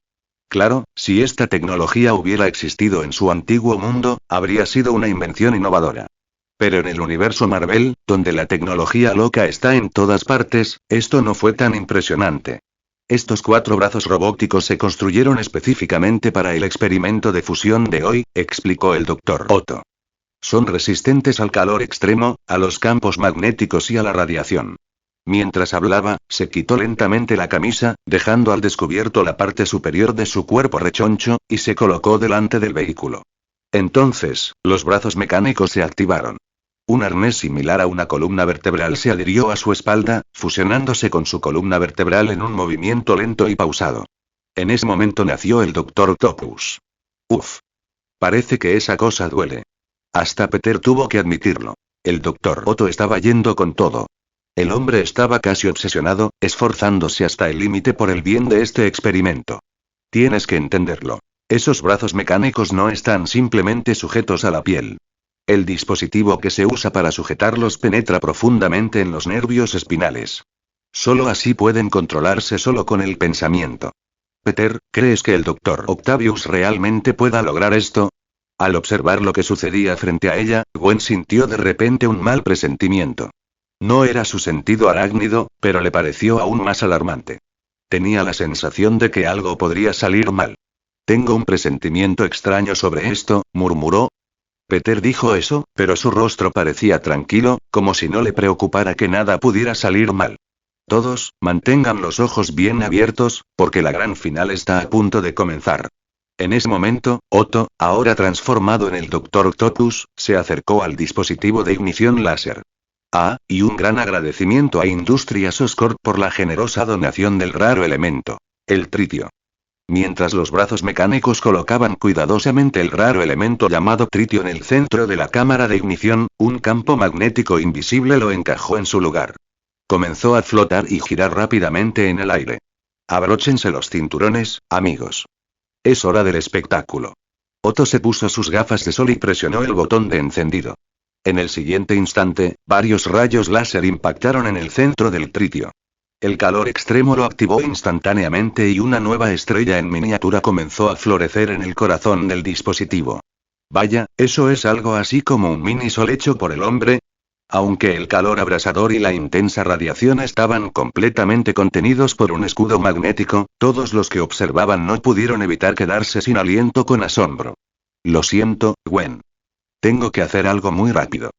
S1: Claro, si esta tecnología hubiera existido en su antiguo mundo, habría sido una invención innovadora. Pero en el universo Marvel, donde la tecnología loca está en todas partes, esto no fue tan impresionante. Estos 4 brazos robóticos se construyeron específicamente para el experimento de fusión de hoy, explicó el Dr. Otto. Son resistentes al calor extremo, a los campos magnéticos y a la radiación. Mientras hablaba, se quitó lentamente la camisa, dejando al descubierto la parte superior de su cuerpo rechoncho, y se colocó delante del vehículo. Entonces, los brazos mecánicos se activaron. Un arnés similar a una columna vertebral se adhirió a su espalda, fusionándose con su columna vertebral en un movimiento lento y pausado. En ese momento nació el Dr. Octopus. Uf. Parece que esa cosa duele. Hasta Peter tuvo que admitirlo. El Dr. Otto estaba yendo con todo. El hombre estaba casi obsesionado, esforzándose hasta el límite por el bien de este experimento. Tienes que entenderlo. Esos brazos mecánicos no están simplemente sujetos a la piel. El dispositivo que se usa para sujetarlos penetra profundamente en los nervios espinales. Solo así pueden controlarse solo con el pensamiento. Peter, ¿crees que el Dr. Octavius realmente pueda lograr esto? Al observar lo que sucedía frente a ella, Gwen sintió de repente un mal presentimiento. No era su sentido arácnido, pero le pareció aún más alarmante. Tenía la sensación de que algo podría salir mal. Tengo un presentimiento extraño sobre esto, murmuró. Peter dijo eso, pero su rostro parecía tranquilo, como si no le preocupara que nada pudiera salir mal. Todos, mantengan los ojos bien abiertos, porque la gran final está a punto de comenzar. En ese momento, Otto, ahora transformado en el Dr. Octopus, se acercó al dispositivo de ignición láser. Y un gran agradecimiento a Industrias Oscorp por la generosa donación del raro elemento, el tritio. Mientras los brazos mecánicos colocaban cuidadosamente el raro elemento llamado tritio en el centro de la cámara de ignición, un campo magnético invisible lo encajó en su lugar. Comenzó a flotar y girar rápidamente en el aire. Abróchense los cinturones, amigos. Es hora del espectáculo. Otto se puso sus gafas de sol y presionó el botón de encendido. En el siguiente instante, varios rayos láser impactaron en el centro del tritio. El calor extremo lo activó instantáneamente y una nueva estrella en miniatura comenzó a florecer en el corazón del dispositivo. Vaya, ¿eso es algo así como un mini sol hecho por el hombre? Aunque el calor abrasador y la intensa radiación estaban completamente contenidos por un escudo magnético, todos los que observaban no pudieron evitar quedarse sin aliento con asombro. Lo siento, Gwen. Tengo que hacer algo muy rápido.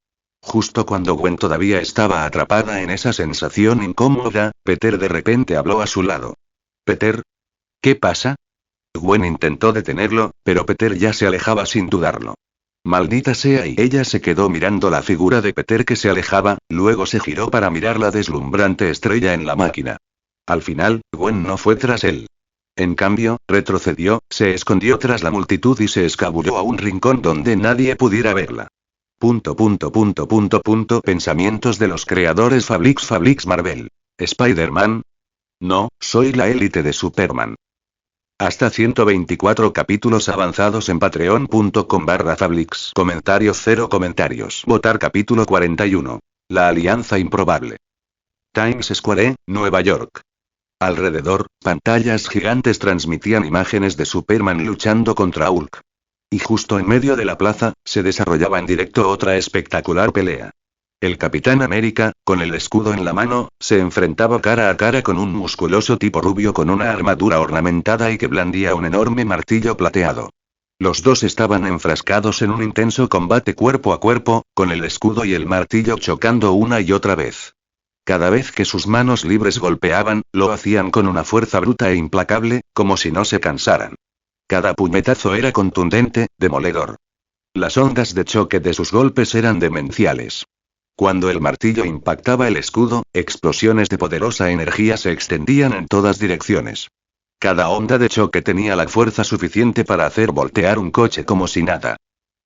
S1: Justo cuando Gwen todavía estaba atrapada en esa sensación incómoda, Peter de repente habló a su lado. ¿Peter? ¿Qué pasa? Gwen intentó detenerlo, pero Peter ya se alejaba sin dudarlo. Maldita sea, y ella se quedó mirando la figura de Peter que se alejaba, luego se giró para mirar la deslumbrante estrella en la máquina. Al final, Gwen no fue tras él. En cambio, retrocedió, se escondió tras la multitud y se escabulló a un rincón donde nadie pudiera verla. Pensamientos de los creadores Fablix Marvel. ¿Spider-Man? No, soy la élite de Superman. Hasta 124 capítulos avanzados en patreon.com/Fablix. Comentario 0 comentarios. Votar capítulo 41. La alianza improbable. Times Square, Nueva York. Alrededor, pantallas gigantes transmitían imágenes de Superman luchando contra Hulk. Y justo en medio de la plaza, se desarrollaba en directo otra espectacular pelea. El Capitán América, con el escudo en la mano, se enfrentaba cara a cara con un musculoso tipo rubio con una armadura ornamentada y que blandía un enorme martillo plateado. Los dos estaban enfrascados en un intenso combate cuerpo a cuerpo, con el escudo y el martillo chocando una y otra vez. Cada vez que sus manos libres golpeaban, lo hacían con una fuerza bruta e implacable, como si no se cansaran. Cada puñetazo era contundente, demoledor. Las ondas de choque de sus golpes eran demenciales. Cuando el martillo impactaba el escudo, explosiones de poderosa energía se extendían en todas direcciones. Cada onda de choque tenía la fuerza suficiente para hacer voltear un coche como si nada.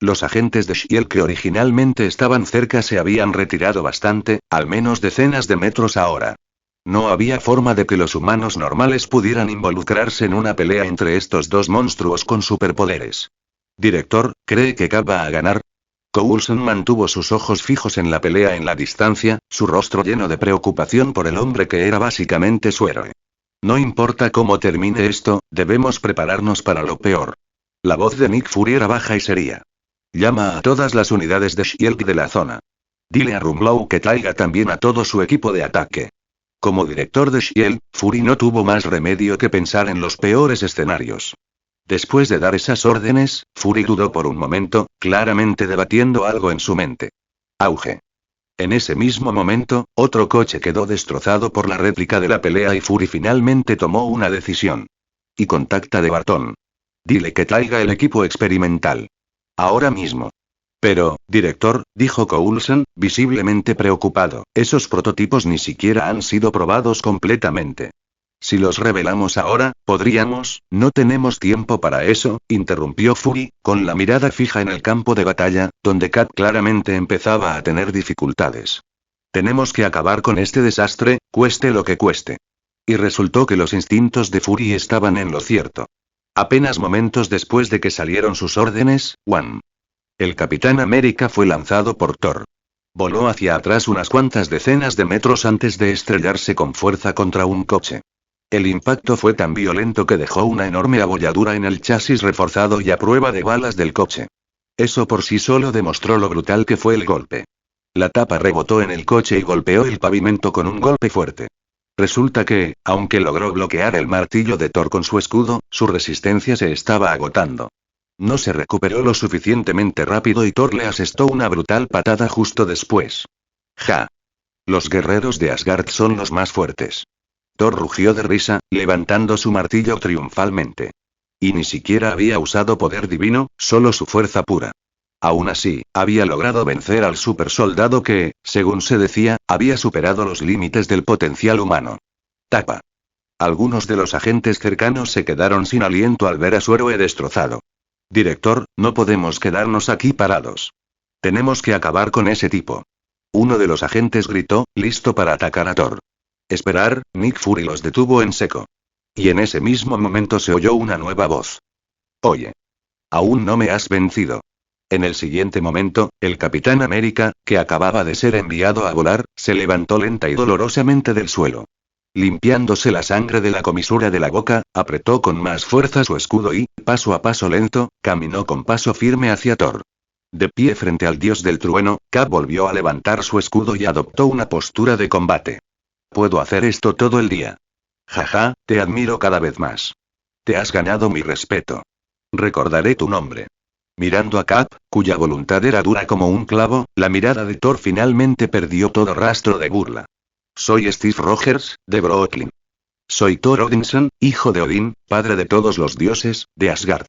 S1: Los agentes de Shield que originalmente estaban cerca se habían retirado bastante, al menos decenas de metros ahora. No había forma de que los humanos normales pudieran involucrarse en una pelea entre estos dos monstruos con superpoderes. Director, ¿cree que Cap va a ganar? Coulson mantuvo sus ojos fijos en la pelea en la distancia, su rostro lleno de preocupación por el hombre que era básicamente su héroe. No importa cómo termine esto, debemos prepararnos para lo peor. La voz de Nick Fury era baja y seria. Llama a todas las unidades de Shield de la zona. Dile a Rumlow que traiga también a todo su equipo de ataque. Como director de Shield, Fury no tuvo más remedio que pensar en los peores escenarios. Después de dar esas órdenes, Fury dudó por un momento, claramente debatiendo algo en su mente. Auge. En ese mismo momento, otro coche quedó destrozado por la réplica de la pelea y Fury finalmente tomó una decisión. Y contacta de Barton. Dile que traiga el equipo experimental. Ahora mismo. Pero, director, dijo Coulson, visiblemente preocupado, esos prototipos ni siquiera han sido probados completamente. Si los revelamos ahora, podríamos. No tenemos tiempo para eso, interrumpió Fury, con la mirada fija en el campo de batalla, donde Kat claramente empezaba a tener dificultades. Tenemos que acabar con este desastre, cueste lo que cueste. Y resultó que los instintos de Fury estaban en lo cierto. Apenas momentos después de que salieron sus órdenes, el Capitán América fue lanzado por Thor. Voló hacia atrás unas cuantas decenas de metros antes de estrellarse con fuerza contra un coche. El impacto fue tan violento que dejó una enorme abolladura en el chasis reforzado y a prueba de balas del coche. Eso por sí solo demostró lo brutal que fue el golpe. La tapa rebotó en el coche y golpeó el pavimento con un golpe fuerte. Resulta que, aunque logró bloquear el martillo de Thor con su escudo, su resistencia se estaba agotando. No se recuperó lo suficientemente rápido y Thor le asestó una brutal patada justo después. ¡Ja! Los guerreros de Asgard son los más fuertes. Thor rugió de risa, levantando su martillo triunfalmente. Y ni siquiera había usado poder divino, solo su fuerza pura. Aún así, había logrado vencer al supersoldado que, según se decía, había superado los límites del potencial humano. Tapa. Algunos de los agentes cercanos se quedaron sin aliento al ver a su héroe destrozado. Director, no podemos quedarnos aquí parados. Tenemos que acabar con ese tipo. Uno de los agentes gritó, listo para atacar a Thor. Esperar, Nick Fury los detuvo en seco. Y en ese mismo momento se oyó una nueva voz. Oye. Aún no me has vencido. En el siguiente momento, el Capitán América, que acababa de ser enviado a volar, se levantó lenta y dolorosamente del suelo. Limpiándose la sangre de la comisura de la boca, apretó con más fuerza su escudo y, paso a paso lento, caminó con paso firme hacia Thor. De pie frente al dios del trueno, Cap volvió a levantar su escudo y adoptó una postura de combate. Puedo hacer esto todo el día. Jaja, te admiro cada vez más. Te has ganado mi respeto. Recordaré tu nombre. Mirando a Cap, cuya voluntad era dura como un clavo, la mirada de Thor finalmente perdió todo rastro de burla. Soy Steve Rogers, de Brooklyn. Soy Thor Odinson, hijo de Odín, padre de todos los dioses, de Asgard.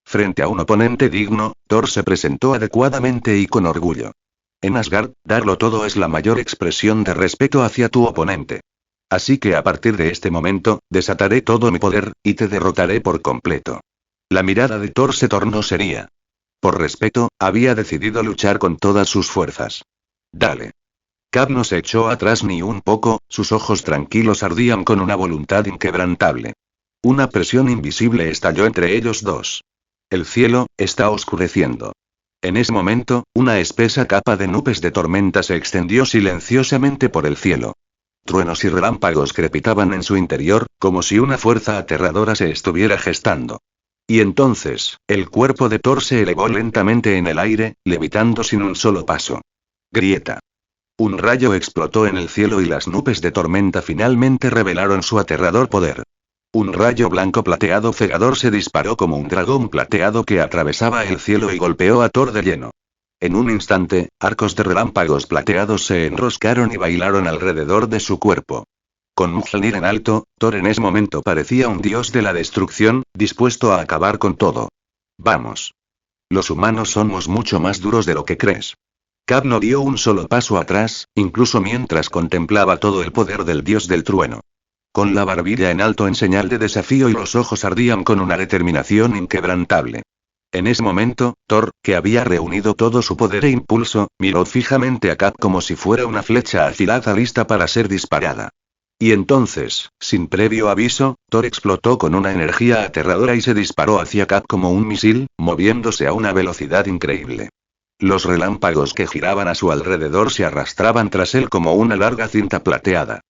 S1: Frente a un oponente digno, Thor se presentó adecuadamente y con orgullo. En Asgard, darlo todo es la mayor expresión de respeto hacia tu oponente. Así que a partir de este momento, desataré todo mi poder, y te derrotaré por completo. La mirada de Thor se tornó seria. Por respeto, había decidido luchar con todas sus fuerzas. Dale. Cap no se echó atrás ni un poco, sus ojos tranquilos ardían con una voluntad inquebrantable. Una presión invisible estalló entre ellos dos. El cielo está oscureciendo. En ese momento, una espesa capa de nubes de tormenta se extendió silenciosamente por el cielo. Truenos y relámpagos crepitaban en su interior, como si una fuerza aterradora se estuviera gestando. Y entonces, el cuerpo de Thor se elevó lentamente en el aire, levitando sin un solo paso. Grieta. Un rayo explotó en el cielo y las nubes de tormenta finalmente revelaron su aterrador poder. Un rayo blanco plateado cegador se disparó como un dragón plateado que atravesaba el cielo y golpeó a Thor de lleno. En un instante, arcos de relámpagos plateados se enroscaron y bailaron alrededor de su cuerpo. Con Mjolnir en alto, Thor en ese momento parecía un dios de la destrucción, dispuesto a acabar con todo. Vamos. Los humanos somos mucho más duros de lo que crees. Cap no dio un solo paso atrás, incluso mientras contemplaba todo el poder del dios del trueno. Con la barbilla en alto en señal de desafío y los ojos ardían con una determinación inquebrantable. En ese momento, Thor, que había reunido todo su poder e impulso, miró fijamente a Cap como si fuera una flecha afilada lista para ser disparada. Y entonces, sin previo aviso, Thor explotó con una energía aterradora y se disparó hacia Cap como un misil, moviéndose a una velocidad increíble. Los relámpagos que giraban a su alrededor se arrastraban tras él como una larga cinta plateada.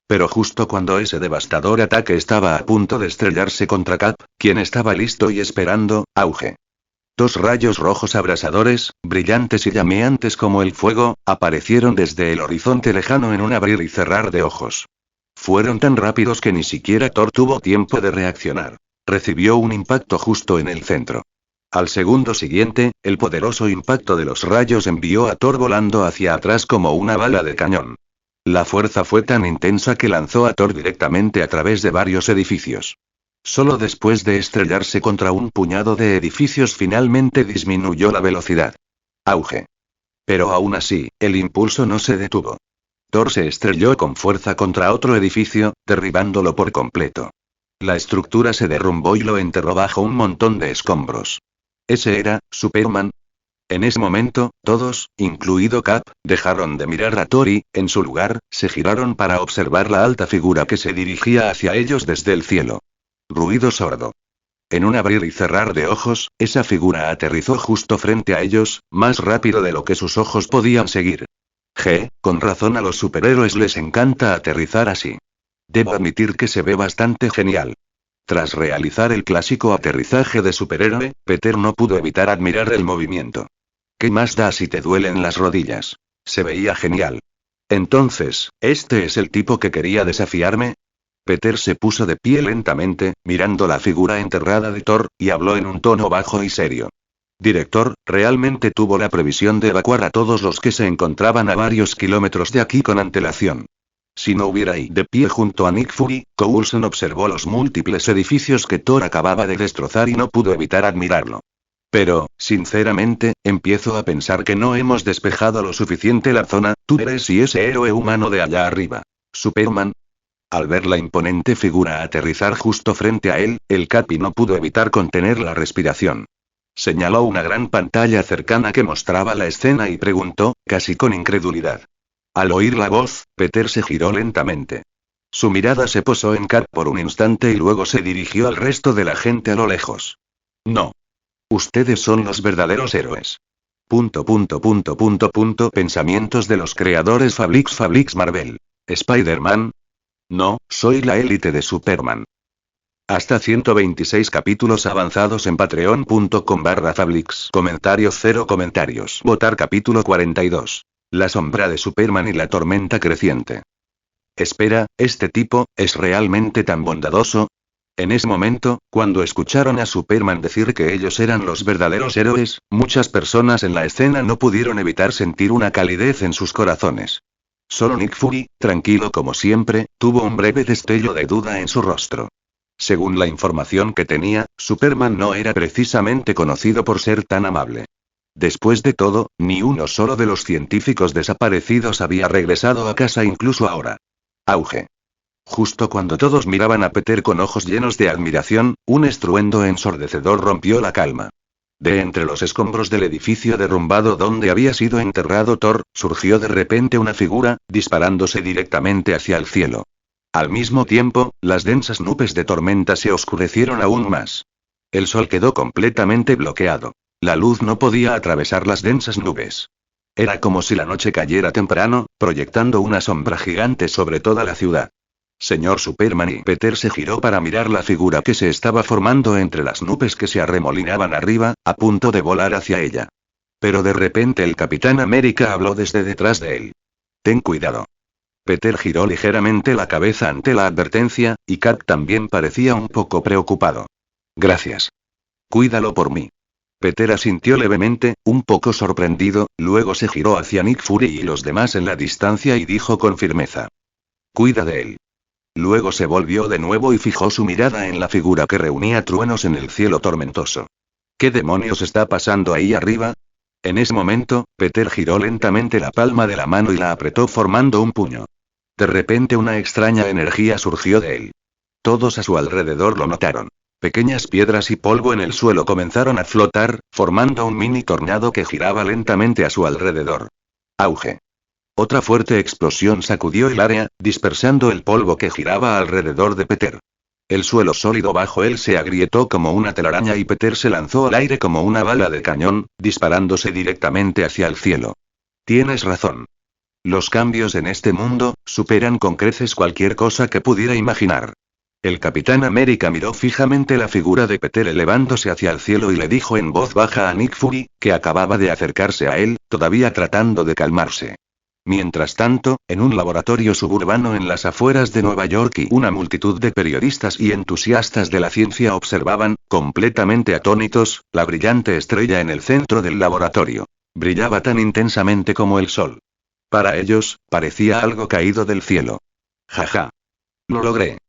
S1: Pero justo cuando ese devastador ataque estaba a punto de estrellarse contra Cap, quien estaba listo y esperando, auge. Dos rayos rojos abrasadores, brillantes y llameantes como el fuego, aparecieron desde el horizonte lejano en un abrir y cerrar de ojos. Fueron tan rápidos que ni siquiera Thor tuvo tiempo de reaccionar. Recibió un impacto justo en el centro. Al segundo siguiente, el poderoso impacto de los rayos envió a Thor volando hacia atrás como una bala de cañón. La fuerza fue tan intensa que lanzó a Thor directamente a través de varios edificios. Solo después de estrellarse contra un puñado de edificios finalmente disminuyó la velocidad. Auge. Pero aún así, el impulso no se detuvo. Thor se estrelló con fuerza contra otro edificio, derribándolo por completo. La estructura se derrumbó y lo enterró bajo un montón de escombros. ¿Ese era Superman? En ese momento, todos, incluido Cap, dejaron de mirar a Thor y, en su lugar, se giraron para observar la alta figura que se dirigía hacia ellos desde el cielo. Ruido sordo. En un abrir y cerrar de ojos, esa figura aterrizó justo frente a ellos, más rápido de lo que sus ojos podían seguir. Con razón a los superhéroes les encanta aterrizar así. Debo admitir que se ve bastante genial. Tras realizar el clásico aterrizaje de superhéroe, Peter no pudo evitar admirar el movimiento. ¿Qué más da si te duelen las rodillas? Se veía genial. Entonces, ¿este es el tipo que quería desafiarme? Peter se puso de pie lentamente, mirando la figura enterrada de Thor, y habló en un tono bajo y serio. Director, realmente tuvo la previsión de evacuar a todos los que se encontraban a varios kilómetros de aquí con antelación. Si no hubiera ahí de pie junto a Nick Fury, Coulson observó los múltiples edificios que Thor acababa de destrozar y no pudo evitar admirarlo. Pero, sinceramente, empiezo a pensar que no hemos despejado lo suficiente la zona. Tú eres y ese héroe humano de allá arriba. Superman. Al ver la imponente figura aterrizar justo frente a él, el Capi no pudo evitar contener la respiración. Señaló una gran pantalla cercana que mostraba la escena y preguntó, casi con incredulidad. Al oír la voz, Peter se giró lentamente. Su mirada se posó en Cap por un instante y luego se dirigió al resto de la gente a lo lejos. No. Ustedes son los verdaderos héroes. Pensamientos de los creadores Fablix Marvel. ¿Spider-Man? No, soy la élite de Superman. Hasta 126 capítulos avanzados en patreon.com/Fablix. Comentario 0 comentarios. Votar capítulo 42. La sombra de Superman y la tormenta creciente. Espera, ¿este tipo es realmente tan bondadoso? En ese momento, cuando escucharon a Superman decir que ellos eran los verdaderos héroes, muchas personas en la escena no pudieron evitar sentir una calidez en sus corazones. Solo Nick Fury, tranquilo como siempre, tuvo un breve destello de duda en su rostro. Según la información que tenía, Superman no era precisamente conocido por ser tan amable. Después de todo, ni uno solo de los científicos desaparecidos había regresado a casa incluso ahora. Auge. Justo cuando todos miraban a Peter con ojos llenos de admiración, un estruendo ensordecedor rompió la calma. De entre los escombros del edificio derrumbado donde había sido enterrado Thor, surgió de repente una figura, disparándose directamente hacia el cielo. Al mismo tiempo, las densas nubes de tormenta se oscurecieron aún más. El sol quedó completamente bloqueado. La luz no podía atravesar las densas nubes. Era como si la noche cayera temprano, proyectando una sombra gigante sobre toda la ciudad. Señor Superman, y Peter se giró para mirar la figura que se estaba formando entre las nubes que se arremolinaban arriba, a punto de volar hacia ella. Pero de repente el Capitán América habló desde detrás de él. Ten cuidado. Peter giró ligeramente la cabeza ante la advertencia, y Cap también parecía un poco preocupado. Gracias. Cuídalo por mí. Peter asintió levemente, un poco sorprendido, luego se giró hacia Nick Fury y los demás en la distancia y dijo con firmeza. Cuida de él. Luego se volvió de nuevo y fijó su mirada en la figura que reunía truenos en el cielo tormentoso. ¿Qué demonios está pasando ahí arriba? En ese momento, Peter giró lentamente la palma de la mano y la apretó formando un puño. De repente una extraña energía surgió de él. Todos a su alrededor lo notaron. Pequeñas piedras y polvo en el suelo comenzaron a flotar, formando un mini tornado que giraba lentamente a su alrededor. Auge. Otra fuerte explosión sacudió el área, dispersando el polvo que giraba alrededor de Peter. El suelo sólido bajo él se agrietó como una telaraña y Peter se lanzó al aire como una bala de cañón, disparándose directamente hacia el cielo. Tienes razón. Los cambios en este mundo superan con creces cualquier cosa que pudiera imaginar. El Capitán América miró fijamente la figura de Peter elevándose hacia el cielo y le dijo en voz baja a Nick Fury, que acababa de acercarse a él, todavía tratando de calmarse. Mientras tanto, en un laboratorio suburbano en las afueras de Nueva York una multitud de periodistas y entusiastas de la ciencia observaban, completamente atónitos, la brillante estrella en el centro del laboratorio. Brillaba tan intensamente como el sol. Para ellos, parecía algo caído del cielo. Jaja. Lo logré.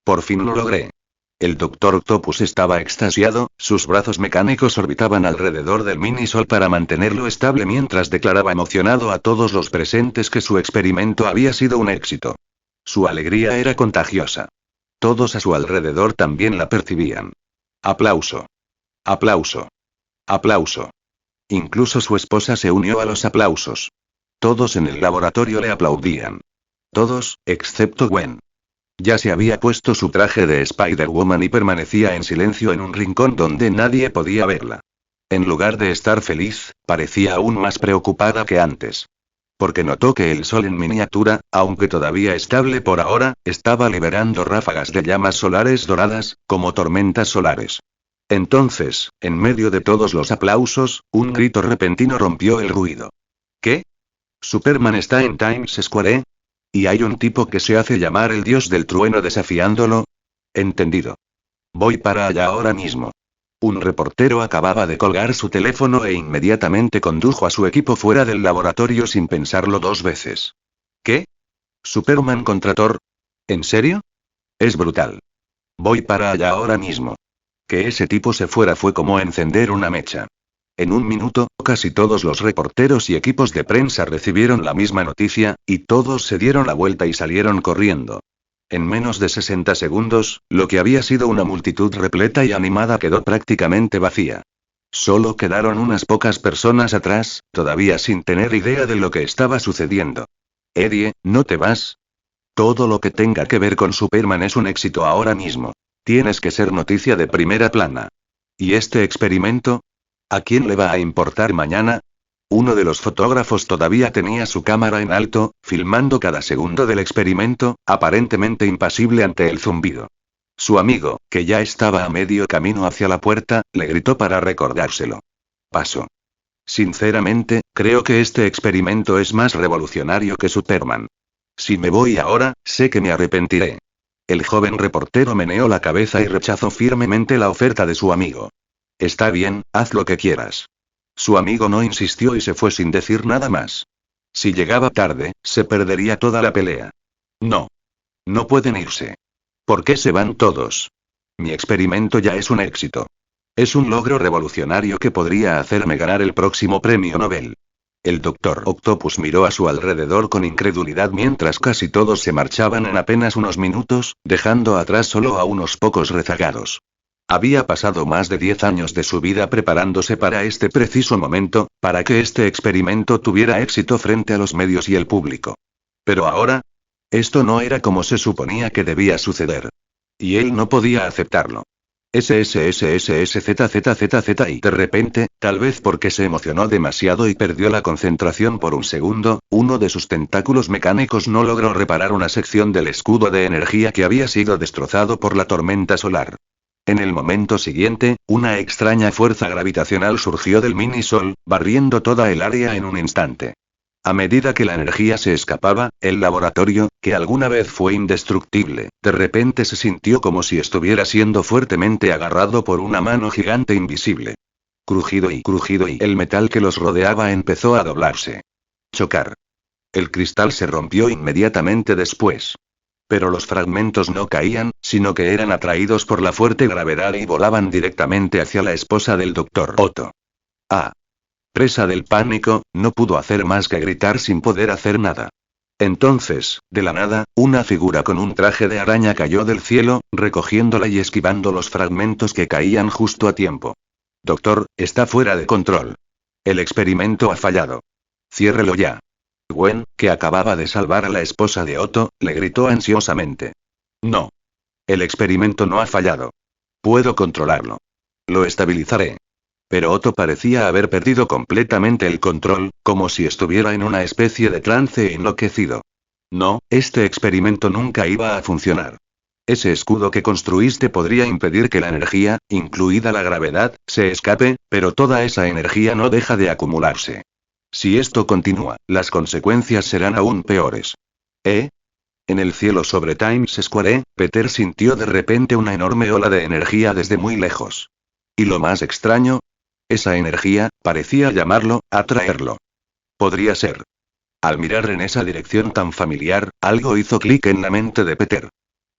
S1: Por fin lo logré. El Dr. Octopus estaba extasiado, sus brazos mecánicos orbitaban alrededor del mini sol para mantenerlo estable mientras declaraba emocionado a todos los presentes que su experimento había sido un éxito. Su alegría era contagiosa. Todos a su alrededor también la percibían. Aplauso. Aplauso. Aplauso. Incluso su esposa se unió a los aplausos. Todos en el laboratorio le aplaudían. Todos, excepto Gwen. Ya se había puesto su traje de Spider-Woman y permanecía en silencio en un rincón donde nadie podía verla. En lugar de estar feliz, parecía aún más preocupada que antes. Porque notó que el sol en miniatura, aunque todavía estable por ahora, estaba liberando ráfagas de llamas solares doradas, como tormentas solares. Entonces, en medio de todos los aplausos, un grito repentino rompió el ruido. ¿Qué? ¿Superman está en Times Square? ¿Y hay un tipo que se hace llamar el dios del trueno desafiándolo? Entendido. Voy para allá ahora mismo. Un reportero acababa de colgar su teléfono e inmediatamente condujo a su equipo fuera del laboratorio sin pensarlo dos veces. ¿Qué? ¿Superman contra Thor? ¿En serio? Es brutal. Voy para allá ahora mismo. Que ese tipo se fuera fue como encender una mecha. En un minuto, casi todos los reporteros y equipos de prensa recibieron la misma noticia, y todos se dieron la vuelta y salieron corriendo. En menos de 60 segundos, lo que había sido una multitud repleta y animada quedó prácticamente vacía. Solo quedaron unas pocas personas atrás, todavía sin tener idea de lo que estaba sucediendo. Eddie, ¿no te vas? Todo lo que tenga que ver con Superman es un éxito ahora mismo. Tienes que ser noticia de primera plana. ¿Y este experimento? ¿A quién le va a importar mañana? Uno de los fotógrafos todavía tenía su cámara en alto, filmando cada segundo del experimento, aparentemente impasible ante el zumbido. Su amigo, que ya estaba a medio camino hacia la puerta, le gritó para recordárselo. Paso. Sinceramente, creo que este experimento es más revolucionario que Superman. Si me voy ahora, sé que me arrepentiré. El joven reportero meneó la cabeza y rechazó firmemente la oferta de su amigo. Está bien, haz lo que quieras. Su amigo no insistió y se fue sin decir nada más. Si llegaba tarde, se perdería toda la pelea. No. No pueden irse. ¿Por qué se van todos? Mi experimento ya es un éxito. Es un logro revolucionario que podría hacerme ganar el próximo premio Nobel. El Dr. Octopus miró a su alrededor con incredulidad mientras casi todos se marchaban en apenas unos minutos, dejando atrás solo a unos pocos rezagados. Había pasado más de 10 años de su vida preparándose para este preciso momento, para que este experimento tuviera éxito frente a los medios y el público. Pero ahora, esto no era como se suponía que debía suceder. Y él no podía aceptarlo. SSSSSZZZZ y de repente, tal vez porque se emocionó demasiado y perdió la concentración por un segundo, uno de sus tentáculos mecánicos no logró reparar una sección del escudo de energía que había sido destrozado por la tormenta solar. En el momento siguiente, una extraña fuerza gravitacional surgió del mini-sol, barriendo toda el área en un instante. A medida que la energía se escapaba, el laboratorio, que alguna vez fue indestructible, de repente se sintió como si estuviera siendo fuertemente agarrado por una mano gigante invisible. Crujido y el metal que los rodeaba empezó a doblarse. Chocar. El cristal se rompió inmediatamente después. Pero los fragmentos no caían, sino que eran atraídos por la fuerte gravedad y volaban directamente hacia la esposa del Dr. Otto. Ah. Presa del pánico, no pudo hacer más que gritar sin poder hacer nada. Entonces, de la nada, una figura con un traje de araña cayó del cielo, recogiéndola y esquivando los fragmentos que caían justo a tiempo. Doctor, está fuera de control. El experimento ha fallado. Ciérrelo ya. Gwen, que acababa de salvar a la esposa de Otto, le gritó ansiosamente. No. El experimento no ha fallado. Puedo controlarlo. Lo estabilizaré. Pero Otto parecía haber perdido completamente el control, como si estuviera en una especie de trance enloquecido. No, este experimento nunca iba a funcionar. Ese escudo que construiste podría impedir que la energía, incluida la gravedad, se escape, pero toda esa energía no deja de acumularse. Si esto continúa, las consecuencias serán aún peores. ¿Eh? En el cielo sobre Times Square, Peter sintió de repente una enorme ola de energía desde muy lejos. Y lo más extraño, esa energía, parecía llamarlo, atraerlo. Podría ser. Al mirar en esa dirección tan familiar, algo hizo clic en la mente de Peter.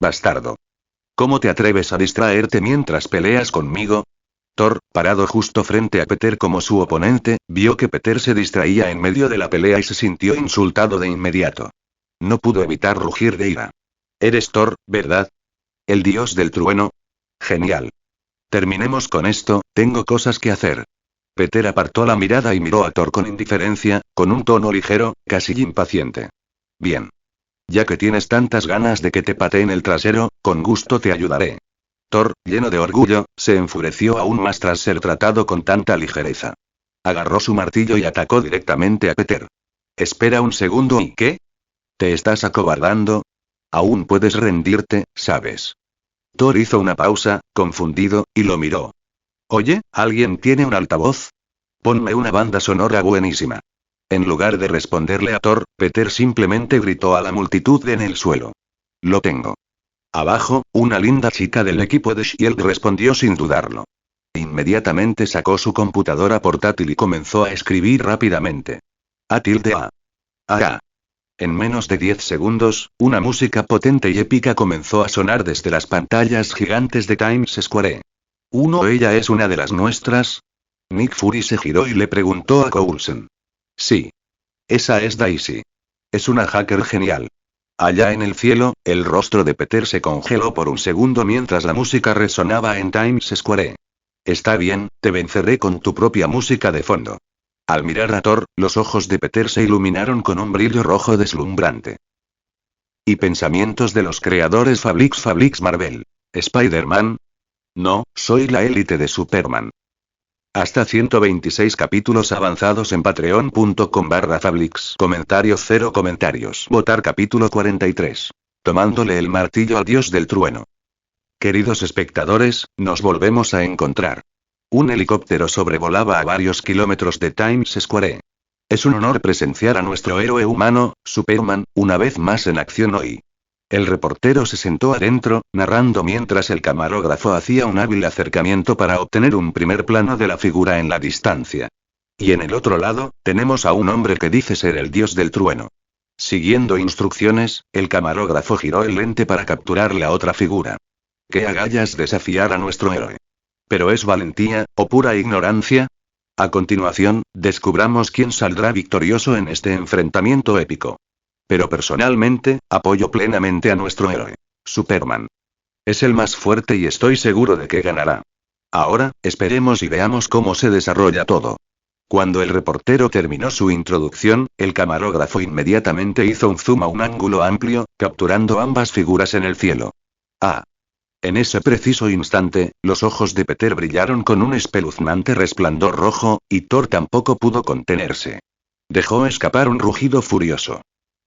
S1: Bastardo. ¿Cómo te atreves a distraerte mientras peleas conmigo? Thor, parado justo frente a Peter como su oponente, vio que Peter se distraía en medio de la pelea y se sintió insultado de inmediato. No pudo evitar rugir de ira. Eres Thor, ¿verdad? El dios del trueno. Genial. Terminemos con esto, tengo cosas que hacer. Peter apartó la mirada y miró a Thor con indiferencia, con un tono ligero, casi impaciente. Bien. Ya que tienes tantas ganas de que te pateen el trasero, con gusto te ayudaré. Thor, lleno de orgullo, se enfureció aún más tras ser tratado con tanta ligereza. Agarró su martillo y atacó directamente a Peter. Espera un segundo, ¿y qué? ¿Te estás acobardando? Aún puedes rendirte, ¿sabes? Thor hizo una pausa, confundido, y lo miró. Oye, ¿alguien tiene un altavoz? Ponme una banda sonora buenísima. En lugar de responderle a Thor, Peter simplemente gritó a la multitud en el suelo. Lo tengo. Abajo, una linda chica del equipo de S.H.I.E.L.D. respondió sin dudarlo. Inmediatamente sacó su computadora portátil y comenzó a escribir rápidamente. A. En menos de 10 segundos, una música potente y épica comenzó a sonar desde las pantallas gigantes de Times Square. ¿Ella es una de las nuestras? Nick Fury se giró y le preguntó a Coulson. Sí. Esa es Daisy. Es una hacker genial. Allá en el cielo, el rostro de Peter se congeló por un segundo mientras la música resonaba en Times Square. Está bien, te venceré con tu propia música de fondo. Al mirar a Thor, los ojos de Peter se iluminaron con un brillo rojo deslumbrante. ¿Y pensamientos de los creadores Fablix Marvel? ¿Spider-Man? No, soy la élite de Superman. Hasta 126 capítulos avanzados en patreon.com/Fablix. Comentarios 0 comentarios. Votar capítulo 43. Tomándole el martillo al dios del trueno. Queridos espectadores, nos volvemos a encontrar. Un helicóptero sobrevolaba a varios kilómetros de Times Square. Es un honor presenciar a nuestro héroe humano, Superman, una vez más en acción hoy. El reportero se sentó adentro, narrando mientras el camarógrafo hacía un hábil acercamiento para obtener un primer plano de la figura en la distancia. Y en el otro lado, tenemos a un hombre que dice ser el dios del trueno. Siguiendo instrucciones, el camarógrafo giró el lente para capturar la otra figura. ¡Qué agallas desafiar a nuestro héroe! ¿Pero es valentía, o pura ignorancia? A continuación, descubramos quién saldrá victorioso en este enfrentamiento épico. Pero personalmente, apoyo plenamente a nuestro héroe. Superman. Es el más fuerte y estoy seguro de que ganará. Ahora, esperemos y veamos cómo se desarrolla todo. Cuando el reportero terminó su introducción, el camarógrafo inmediatamente hizo un zoom a un ángulo amplio, capturando ambas figuras en el cielo. En ese preciso instante, los ojos de Peter brillaron con un espeluznante resplandor rojo, y Thor tampoco pudo contenerse. Dejó escapar un rugido furioso.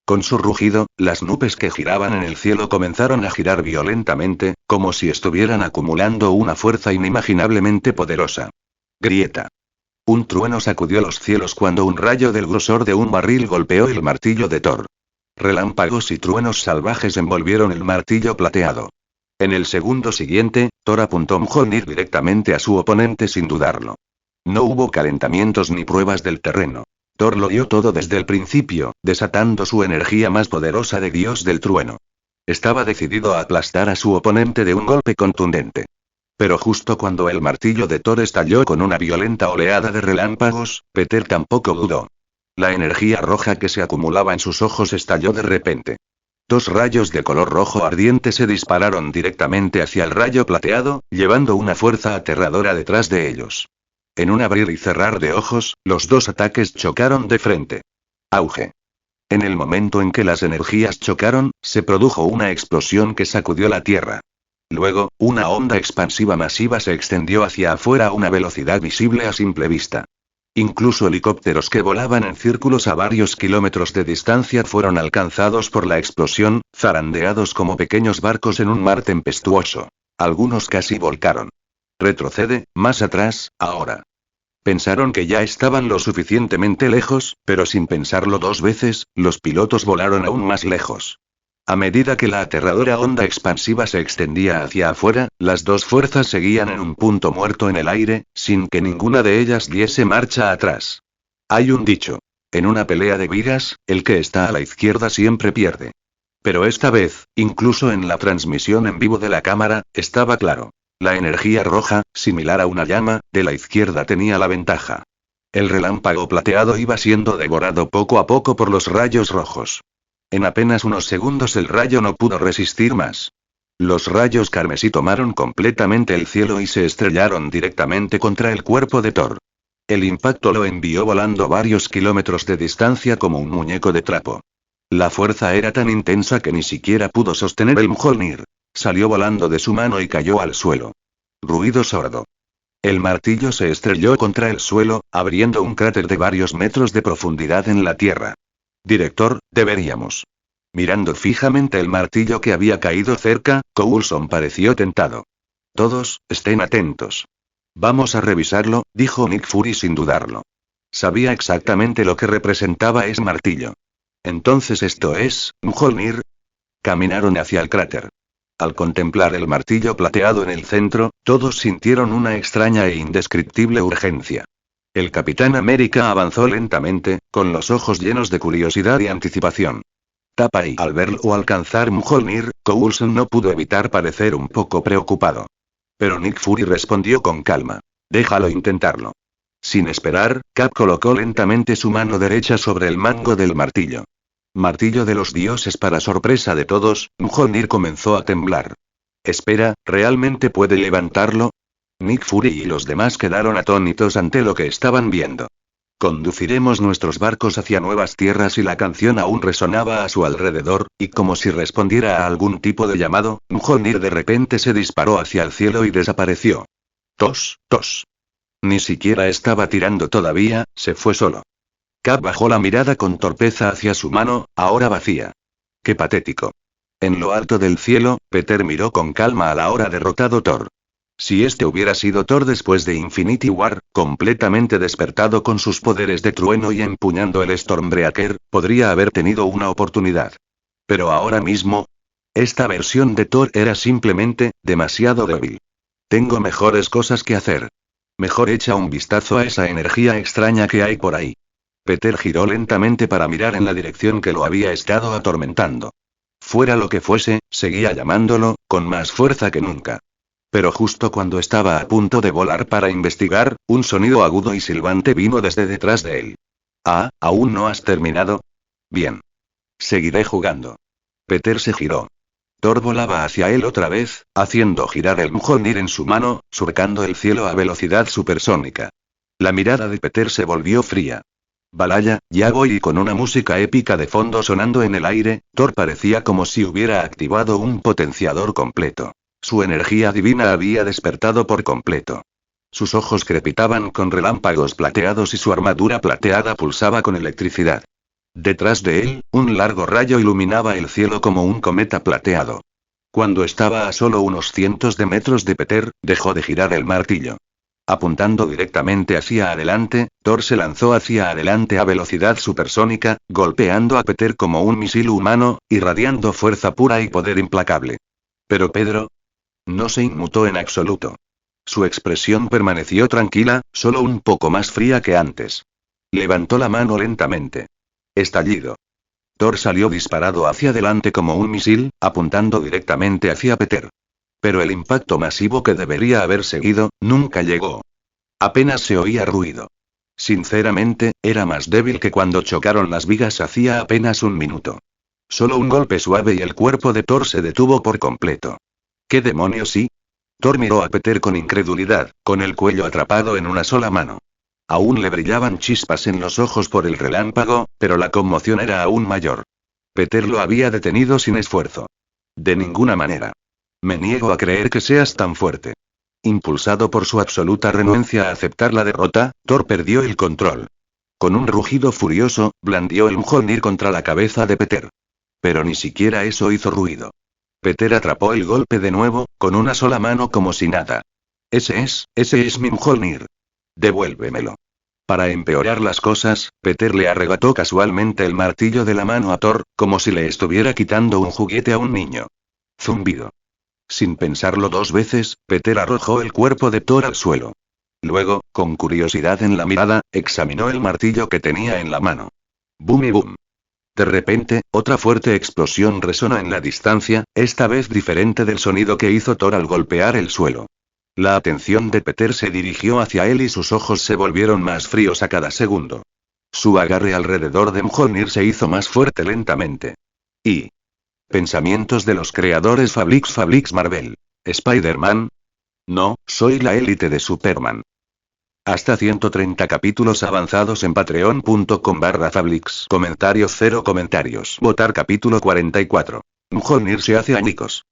S1: Con su rugido, las nubes que giraban en el cielo comenzaron a girar violentamente, como si estuvieran acumulando una fuerza inimaginablemente poderosa. Grieta. Un trueno sacudió los cielos cuando un rayo del grosor de un barril golpeó el martillo de Thor. Relámpagos y truenos salvajes envolvieron el martillo plateado. En el segundo siguiente, Thor apuntó Mjolnir directamente a su oponente sin dudarlo. No hubo calentamientos ni pruebas del terreno. Thor lo dio todo desde el principio, desatando su energía más poderosa de dios del trueno. Estaba decidido a aplastar a su oponente de un golpe contundente. Pero justo cuando el martillo de Thor estalló con una violenta oleada de relámpagos, Peter tampoco dudó. La energía roja que se acumulaba en sus ojos estalló de repente. Dos rayos de color rojo ardiente se dispararon directamente hacia el rayo plateado, llevando una fuerza aterradora detrás de ellos. En un abrir y cerrar de ojos, los dos ataques chocaron de frente. Auge. En el momento en que las energías chocaron, se produjo una explosión que sacudió la Tierra. Luego, una onda expansiva masiva se extendió hacia afuera a una velocidad visible a simple vista. Incluso helicópteros que volaban en círculos a varios kilómetros de distancia fueron alcanzados por la explosión, zarandeados como pequeños barcos en un mar tempestuoso. Algunos casi volcaron. Retrocede, más atrás, ahora. Pensaron que ya estaban lo suficientemente lejos, pero sin pensarlo dos veces, los pilotos volaron aún más lejos. A medida que la aterradora onda expansiva se extendía hacia afuera, las dos fuerzas seguían en un punto muerto en el aire, sin que ninguna de ellas diese marcha atrás. Hay un dicho. En una pelea de vigas, el que está a la izquierda siempre pierde. Pero esta vez, incluso en la transmisión en vivo de la cámara, estaba claro. La energía roja, similar a una llama, de la izquierda tenía la ventaja. El relámpago plateado iba siendo devorado poco a poco por los rayos rojos. En apenas unos segundos el rayo no pudo resistir más. Los rayos carmesí tomaron completamente el cielo y se estrellaron directamente contra el cuerpo de Thor. El impacto lo envió volando varios kilómetros de distancia como un muñeco de trapo. La fuerza era tan intensa que ni siquiera pudo sostener el Mjolnir. Salió volando de su mano y cayó al suelo. Ruido sordo. El martillo se estrelló contra el suelo, abriendo un cráter de varios metros de profundidad en la tierra. Director, deberíamos. Mirando fijamente el martillo que había caído cerca, Coulson pareció tentado. Todos, estén atentos. Vamos a revisarlo, dijo Nick Fury sin dudarlo. Sabía exactamente lo que representaba ese martillo. Entonces esto es, Mjolnir. Caminaron hacia el cráter. Al contemplar el martillo plateado en el centro, todos sintieron una extraña e indescriptible urgencia. El Capitán América avanzó lentamente, con los ojos llenos de curiosidad y anticipación. Tapa y al verlo alcanzar Mjolnir, Coulson no pudo evitar parecer un poco preocupado. Pero Nick Fury respondió con calma. Déjalo intentarlo. Sin esperar, Cap colocó lentamente su mano derecha sobre el mango del martillo. Martillo de los dioses para sorpresa de todos, Mjolnir comenzó a temblar. Espera, ¿realmente puede levantarlo? Nick Fury y los demás quedaron atónitos ante lo que estaban viendo. Conduciremos nuestros barcos hacia nuevas tierras y la canción aún resonaba a su alrededor, y como si respondiera a algún tipo de llamado, Mjolnir de repente se disparó hacia el cielo y desapareció. Tos, tos. Ni siquiera estaba tirando todavía, se fue solo. Cap bajó la mirada con torpeza hacia su mano, ahora vacía. ¡Qué patético! En lo alto del cielo, Peter miró con calma al ahora derrotado Thor. Si este hubiera sido Thor después de Infinity War, completamente despertado con sus poderes de trueno y empuñando el Stormbreaker, podría haber tenido una oportunidad. Pero ahora mismo, esta versión de Thor era simplemente, demasiado débil. Tengo mejores cosas que hacer. Mejor echa un vistazo a esa energía extraña que hay por ahí. Peter giró lentamente para mirar en la dirección que lo había estado atormentando. Fuera lo que fuese, seguía llamándolo, con más fuerza que nunca. Pero justo cuando estaba a punto de volar para investigar, un sonido agudo y silbante vino desde detrás de él. Ah, ¿aún no has terminado? Bien. Seguiré jugando. Peter se giró. Thor volaba hacia él otra vez, haciendo girar el Mjolnir en su mano, surcando el cielo a velocidad supersónica. La mirada de Peter se volvió fría. Balaya, ya voy y con una música épica de fondo sonando en el aire, Thor parecía como si hubiera activado un potenciador completo. Su energía divina había despertado por completo. Sus ojos crepitaban con relámpagos plateados y su armadura plateada pulsaba con electricidad. Detrás de él, un largo rayo iluminaba el cielo como un cometa plateado. Cuando estaba a solo unos cientos de metros de Peter, dejó de girar el martillo. Apuntando directamente hacia adelante, Thor se lanzó hacia adelante a velocidad supersónica, golpeando a Peter como un misil humano, irradiando fuerza pura y poder implacable. Pero Pedro no se inmutó en absoluto. Su expresión permaneció tranquila, solo un poco más fría que antes. Levantó la mano lentamente. Estallido. Thor salió disparado hacia adelante como un misil, apuntando directamente hacia Peter. Pero el impacto masivo que debería haber seguido, nunca llegó. Apenas se oía ruido. Sinceramente, era más débil que cuando chocaron las vigas hacía apenas un minuto. Solo un golpe suave y el cuerpo de Thor se detuvo por completo. ¿Qué demonios sí? Thor miró a Peter con incredulidad, con el cuello atrapado en una sola mano. Aún le brillaban chispas en los ojos por el relámpago, pero la conmoción era aún mayor. Peter lo había detenido sin esfuerzo. De ninguna manera. Me niego a creer que seas tan fuerte. Impulsado por su absoluta renuencia a aceptar la derrota, Thor perdió el control. Con un rugido furioso, blandió el Mjolnir contra la cabeza de Peter. Pero ni siquiera eso hizo ruido. Peter atrapó el golpe de nuevo, con una sola mano como si nada. Ese es mi Mjolnir. Devuélvemelo. Para empeorar las cosas, Peter le arrebató casualmente el martillo de la mano a Thor, como si le estuviera quitando un juguete a un niño. Zumbido. Sin pensarlo dos veces, Peter arrojó el cuerpo de Thor al suelo. Luego, con curiosidad en la mirada, examinó el martillo que tenía en la mano. Boom y boom. De repente, otra fuerte explosión resonó en la distancia, esta vez diferente del sonido que hizo Thor al golpear el suelo. La atención de Peter se dirigió hacia él y sus ojos se volvieron más fríos a cada segundo. Su agarre alrededor de Mjolnir se hizo más fuerte lentamente. Y... pensamientos de los creadores Fablix Marvel. ¿Spider-Man? No, soy la élite de Superman. Hasta 130 capítulos avanzados en patreon.com/Fablix. Comentarios 0 comentarios. Votar capítulo 44. Mjolnir se hace añicos.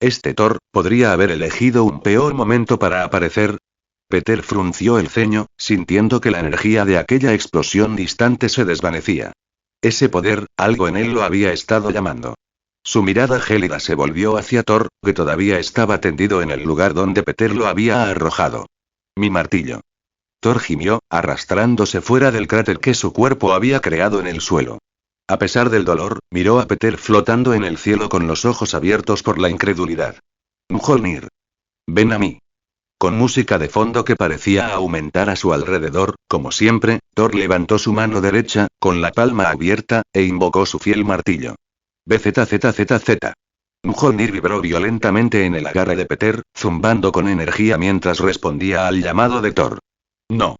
S1: Este Thor, ¿podría haber elegido un peor momento para aparecer? Peter frunció el ceño, sintiendo que la energía de aquella explosión distante se desvanecía. Ese poder, algo en él lo había estado llamando. Su mirada gélida se volvió hacia Thor, que todavía estaba tendido en el lugar donde Peter lo había arrojado. Mi martillo. Thor gimió, arrastrándose fuera del cráter que su cuerpo había creado en el suelo. A pesar del dolor, miró a Peter flotando en el cielo con los ojos abiertos por la incredulidad. Mjolnir. Ven a mí. Con música de fondo que parecía aumentar a su alrededor, como siempre, Thor levantó su mano derecha, con la palma abierta, e invocó su fiel martillo. BZZZZ. Mjolnir vibró violentamente en el agarre de Peter, zumbando con energía mientras respondía al llamado de Thor. No.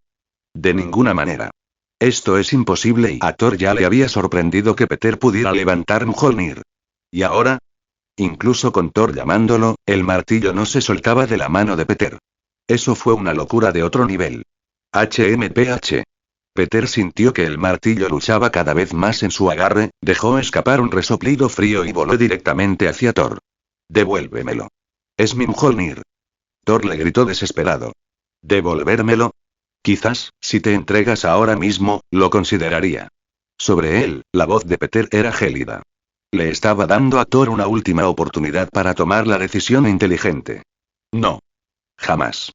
S1: De ninguna manera. Esto es imposible y a Thor ya le había sorprendido que Peter pudiera levantar Mjolnir. ¿Y ahora? Incluso con Thor llamándolo, el martillo no se soltaba de la mano de Peter. Eso fue una locura de otro nivel. HMPH. Peter sintió que el martillo luchaba cada vez más en su agarre, dejó escapar un resoplido frío y voló directamente hacia Thor. Devuélvemelo. Es mi Mjolnir. Thor le gritó desesperado. ¿Devolvérmelo? Quizás, si te entregas ahora mismo, lo consideraría. Sobre él, la voz de Peter era gélida. Le estaba dando a Thor una última oportunidad para tomar la decisión inteligente. No. Jamás.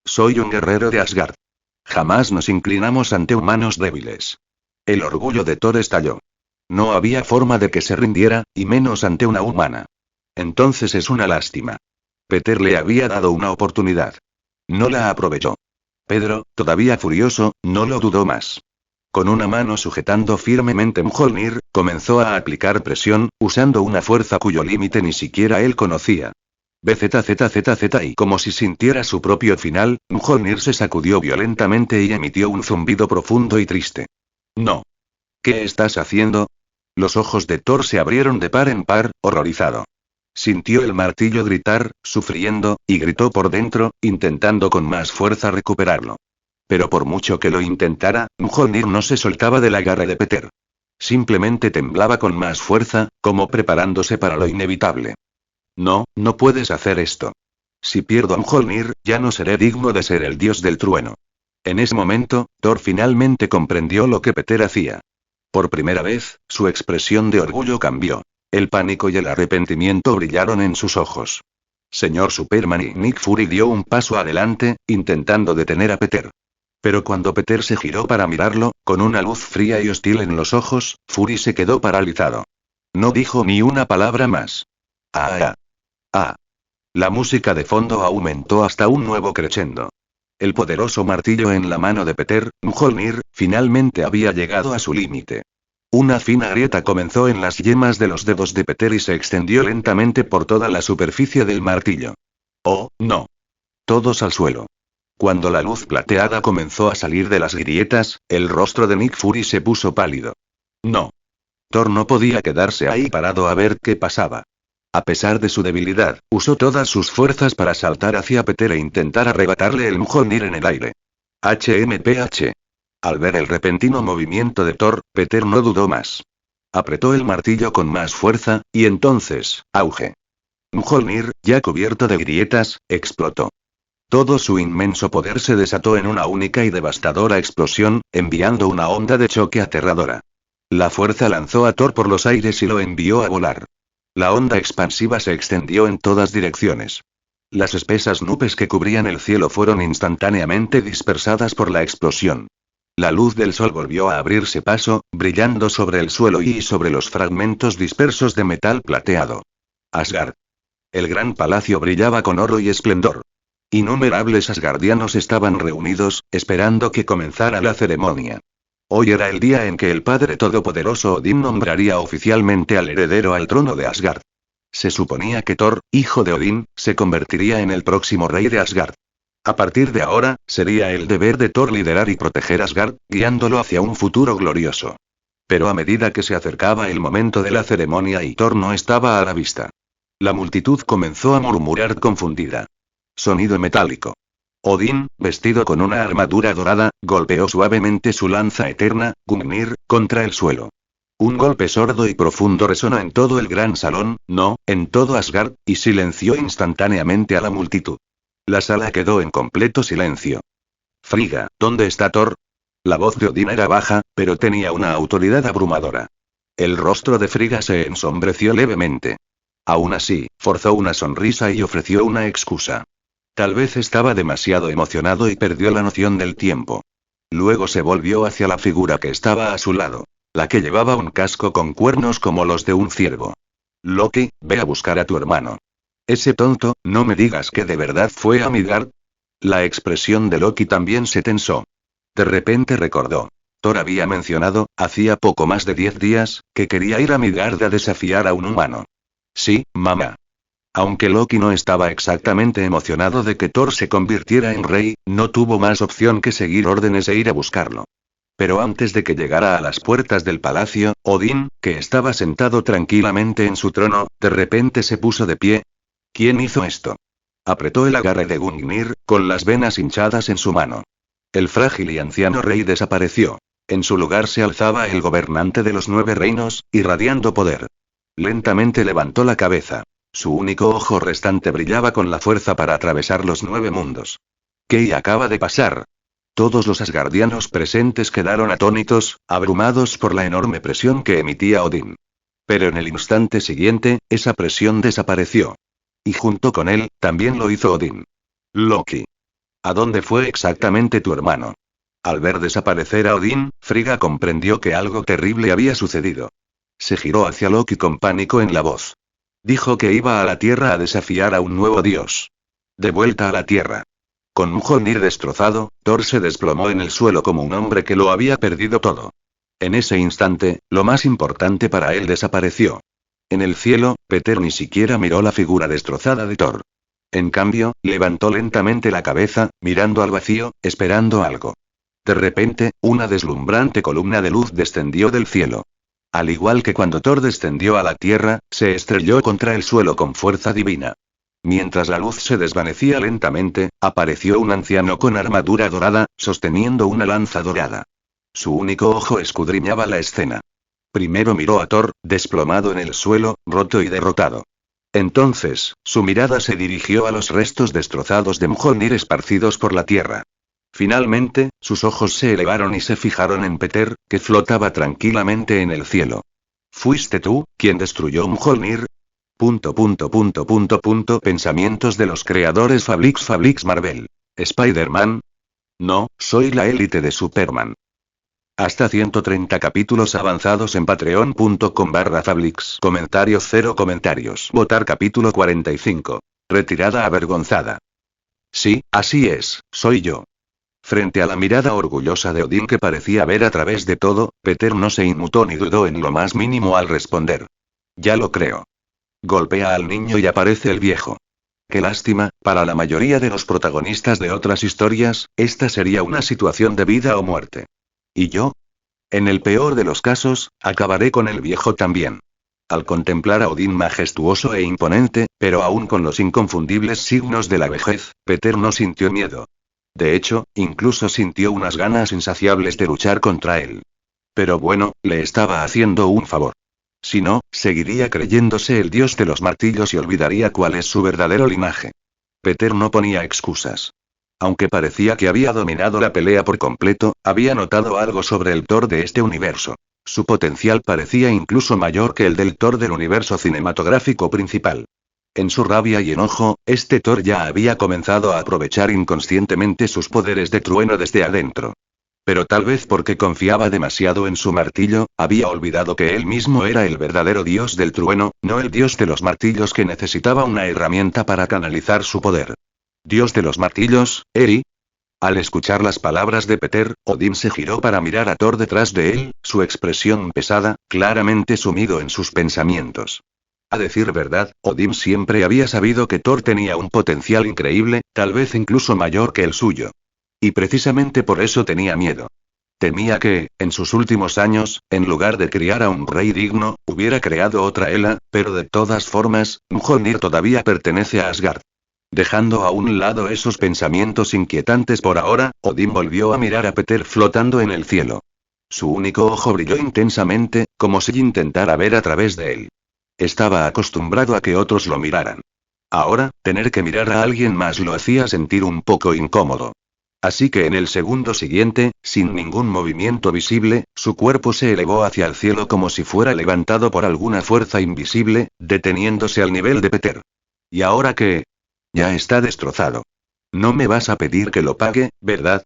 S1: Soy un guerrero de Asgard. Jamás nos inclinamos ante humanos débiles. El orgullo de Thor estalló. No había forma de que se rindiera, y menos ante una humana. Entonces es una lástima. Peter le había dado una oportunidad. No la aprovechó. Pedro, todavía furioso, no lo dudó más. Con una mano sujetando firmemente Mjolnir, comenzó a aplicar presión, usando una fuerza cuyo límite ni siquiera él conocía. BZZZZ y como si sintiera su propio final, Mjolnir se sacudió violentamente y emitió un zumbido profundo y triste. No. ¿Qué estás haciendo? Los ojos de Thor se abrieron de par en par, horrorizado. Sintió el martillo gritar, sufriendo, y gritó por dentro, intentando con más fuerza recuperarlo. Pero por mucho que lo intentara, Mjolnir no se soltaba del agarre de Peter. Simplemente temblaba con más fuerza, como preparándose para lo inevitable. No, no puedes hacer esto. Si pierdo a Mjolnir, ya no seré digno de ser el dios del trueno. En ese momento, Thor finalmente comprendió lo que Peter hacía. Por primera vez, su expresión de orgullo cambió. El pánico y el arrepentimiento brillaron en sus ojos. Señor Superman y Nick Fury dio un paso adelante, intentando detener a Peter. Pero cuando Peter se giró para mirarlo, con una luz fría y hostil en los ojos, Fury se quedó paralizado. No dijo ni una palabra más. Ah. La música de fondo aumentó hasta un nuevo crescendo. El poderoso martillo en la mano de Peter, Mjolnir, finalmente había llegado a su límite. Una fina grieta comenzó en las yemas de los dedos de Peter y se extendió lentamente por toda la superficie del martillo. Oh, no. Todos al suelo. Cuando la luz plateada comenzó a salir de las grietas, el rostro de Nick Fury se puso pálido. No. Thor no podía quedarse ahí parado a ver qué pasaba. A pesar de su debilidad, usó todas sus fuerzas para saltar hacia Peter e intentar arrebatarle el Mjolnir en el aire. HMPH. Al ver el repentino movimiento de Thor, Peter no dudó más. Apretó el martillo con más fuerza, y entonces, auge. Mjolnir, ya cubierto de grietas, explotó. Todo su inmenso poder se desató en una única y devastadora explosión, enviando una onda de choque aterradora. La fuerza lanzó a Thor por los aires y lo envió a volar. La onda expansiva se extendió en todas direcciones. Las espesas nubes que cubrían el cielo fueron instantáneamente dispersadas por la explosión. La luz del sol volvió a abrirse paso, brillando sobre el suelo y sobre los fragmentos dispersos de metal plateado. Asgard. El gran palacio brillaba con oro y esplendor. Innumerables asgardianos estaban reunidos, esperando que comenzara la ceremonia. Hoy era el día en que el Padre Todopoderoso Odín nombraría oficialmente al heredero al trono de Asgard. Se suponía que Thor, hijo de Odín, se convertiría en el próximo rey de Asgard. A partir de ahora, sería el deber de Thor liderar y proteger Asgard, guiándolo hacia un futuro glorioso. Pero a medida que se acercaba el momento de la ceremonia y Thor no estaba a la vista, la multitud comenzó a murmurar confundida. Sonido metálico. Odín, vestido con una armadura dorada, golpeó suavemente su lanza eterna, Gungnir, contra el suelo. Un golpe sordo y profundo resonó en todo el gran salón, no, en todo Asgard, y silenció instantáneamente a la multitud. La sala quedó en completo silencio. Frigga, ¿dónde está Thor? La voz de Odín era baja, pero tenía una autoridad abrumadora. El rostro de Frigga se ensombreció levemente. Aún así, forzó una sonrisa y ofreció una excusa. Tal vez estaba demasiado emocionado y perdió la noción del tiempo. Luego se volvió hacia la figura que estaba a su lado. La que llevaba un casco con cuernos como los de un ciervo. Loki, ve a buscar a tu hermano. Ese tonto, no me digas que de verdad fue a Midgard. La expresión de Loki también se tensó. De repente recordó. Thor había mencionado, hacía poco más de 10 días, que quería ir a Midgard a desafiar a un humano. Sí, mamá. Aunque Loki no estaba exactamente emocionado de que Thor se convirtiera en rey, no tuvo más opción que seguir órdenes e ir a buscarlo. Pero antes de que llegara a las puertas del palacio, Odín, que estaba sentado tranquilamente en su trono, de repente se puso de pie. ¿Quién hizo esto? Apretó el agarre de Gungnir, con las venas hinchadas en su mano. El frágil y anciano rey desapareció. En su lugar se alzaba el gobernante de los 9 reinos, irradiando poder. Lentamente levantó la cabeza. Su único ojo restante brillaba con la fuerza para atravesar los 9 mundos. ¿Qué acaba de pasar? Todos los asgardianos presentes quedaron atónitos, abrumados por la enorme presión que emitía Odín. Pero en el instante siguiente, esa presión desapareció. Y junto con él, también lo hizo Odín. Loki. ¿A dónde fue exactamente tu hermano? Al ver desaparecer a Odín, Frigga comprendió que algo terrible había sucedido. Se giró hacia Loki con pánico en la voz. Dijo que iba a la Tierra a desafiar a un nuevo dios. De vuelta a la Tierra. Con Mjolnir destrozado, Thor se desplomó en el suelo como un hombre que lo había perdido todo. En ese instante, lo más importante para él desapareció. En el cielo, Peter ni siquiera miró la figura destrozada de Thor. En cambio, levantó lentamente la cabeza, mirando al vacío, esperando algo. De repente, una deslumbrante columna de luz descendió del cielo. Al igual que cuando Thor descendió a la tierra, se estrelló contra el suelo con fuerza divina. Mientras la luz se desvanecía lentamente, apareció un anciano con armadura dorada, sosteniendo una lanza dorada. Su único ojo escudriñaba la escena. Primero miró a Thor, desplomado en el suelo, roto y derrotado. Entonces, su mirada se dirigió a los restos destrozados de Mjolnir esparcidos por la tierra. Finalmente, sus ojos se elevaron y se fijaron en Peter, que flotaba tranquilamente en el cielo. ¿Fuiste tú, quien destruyó Mjolnir? Pensamientos de los creadores Fablix Marvel. ¿Spider-Man? No, soy la élite de Superman. Hasta 130 capítulos avanzados en patreon.com/Fablix. Comentario 0 comentarios. Votar capítulo 45. Retirada avergonzada. Sí, así es, soy yo. Frente a la mirada orgullosa de Odín que parecía ver a través de todo, Peter no se inmutó ni dudó en lo más mínimo al responder. Ya lo creo. Golpea al niño y aparece el viejo. Qué lástima, para la mayoría de los protagonistas de otras historias, esta sería una situación de vida o muerte. ¿Y yo? En el peor de los casos, acabaré con el viejo también. Al contemplar a Odín majestuoso e imponente, pero aún con los inconfundibles signos de la vejez, Peter no sintió miedo. De hecho, incluso sintió unas ganas insaciables de luchar contra él. Pero bueno, le estaba haciendo un favor. Si no, seguiría creyéndose el dios de los martillos y olvidaría cuál es su verdadero linaje. Peter no ponía excusas. Aunque parecía que había dominado la pelea por completo, había notado algo sobre el Thor de este universo. Su potencial parecía incluso mayor que el del Thor del universo cinematográfico principal. En su rabia y enojo, este Thor ya había comenzado a aprovechar inconscientemente sus poderes de trueno desde adentro. Pero tal vez porque confiaba demasiado en su martillo, había olvidado que él mismo era el verdadero dios del trueno, no el dios de los martillos que necesitaba una herramienta para canalizar su poder. ¿Dios de los martillos, Eri? Al escuchar las palabras de Peter, Odín se giró para mirar a Thor detrás de él, su expresión pesada, claramente sumido en sus pensamientos. A decir verdad, Odín siempre había sabido que Thor tenía un potencial increíble, tal vez incluso mayor que el suyo. Y precisamente por eso tenía miedo. Temía que, en sus últimos años, en lugar de criar a un rey digno, hubiera creado otra Hela, pero de todas formas, Mjolnir todavía pertenece a Asgard. Dejando a un lado esos pensamientos inquietantes por ahora, Odín volvió a mirar a Peter flotando en el cielo. Su único ojo brilló intensamente, como si intentara ver a través de él. Estaba acostumbrado a que otros lo miraran. Ahora, tener que mirar a alguien más lo hacía sentir un poco incómodo. Así que en el segundo siguiente, sin ningún movimiento visible, su cuerpo se elevó hacia el cielo como si fuera levantado por alguna fuerza invisible, deteniéndose al nivel de Peter. ¿Y ahora qué? Ya está destrozado. No me vas a pedir que lo pague, ¿verdad?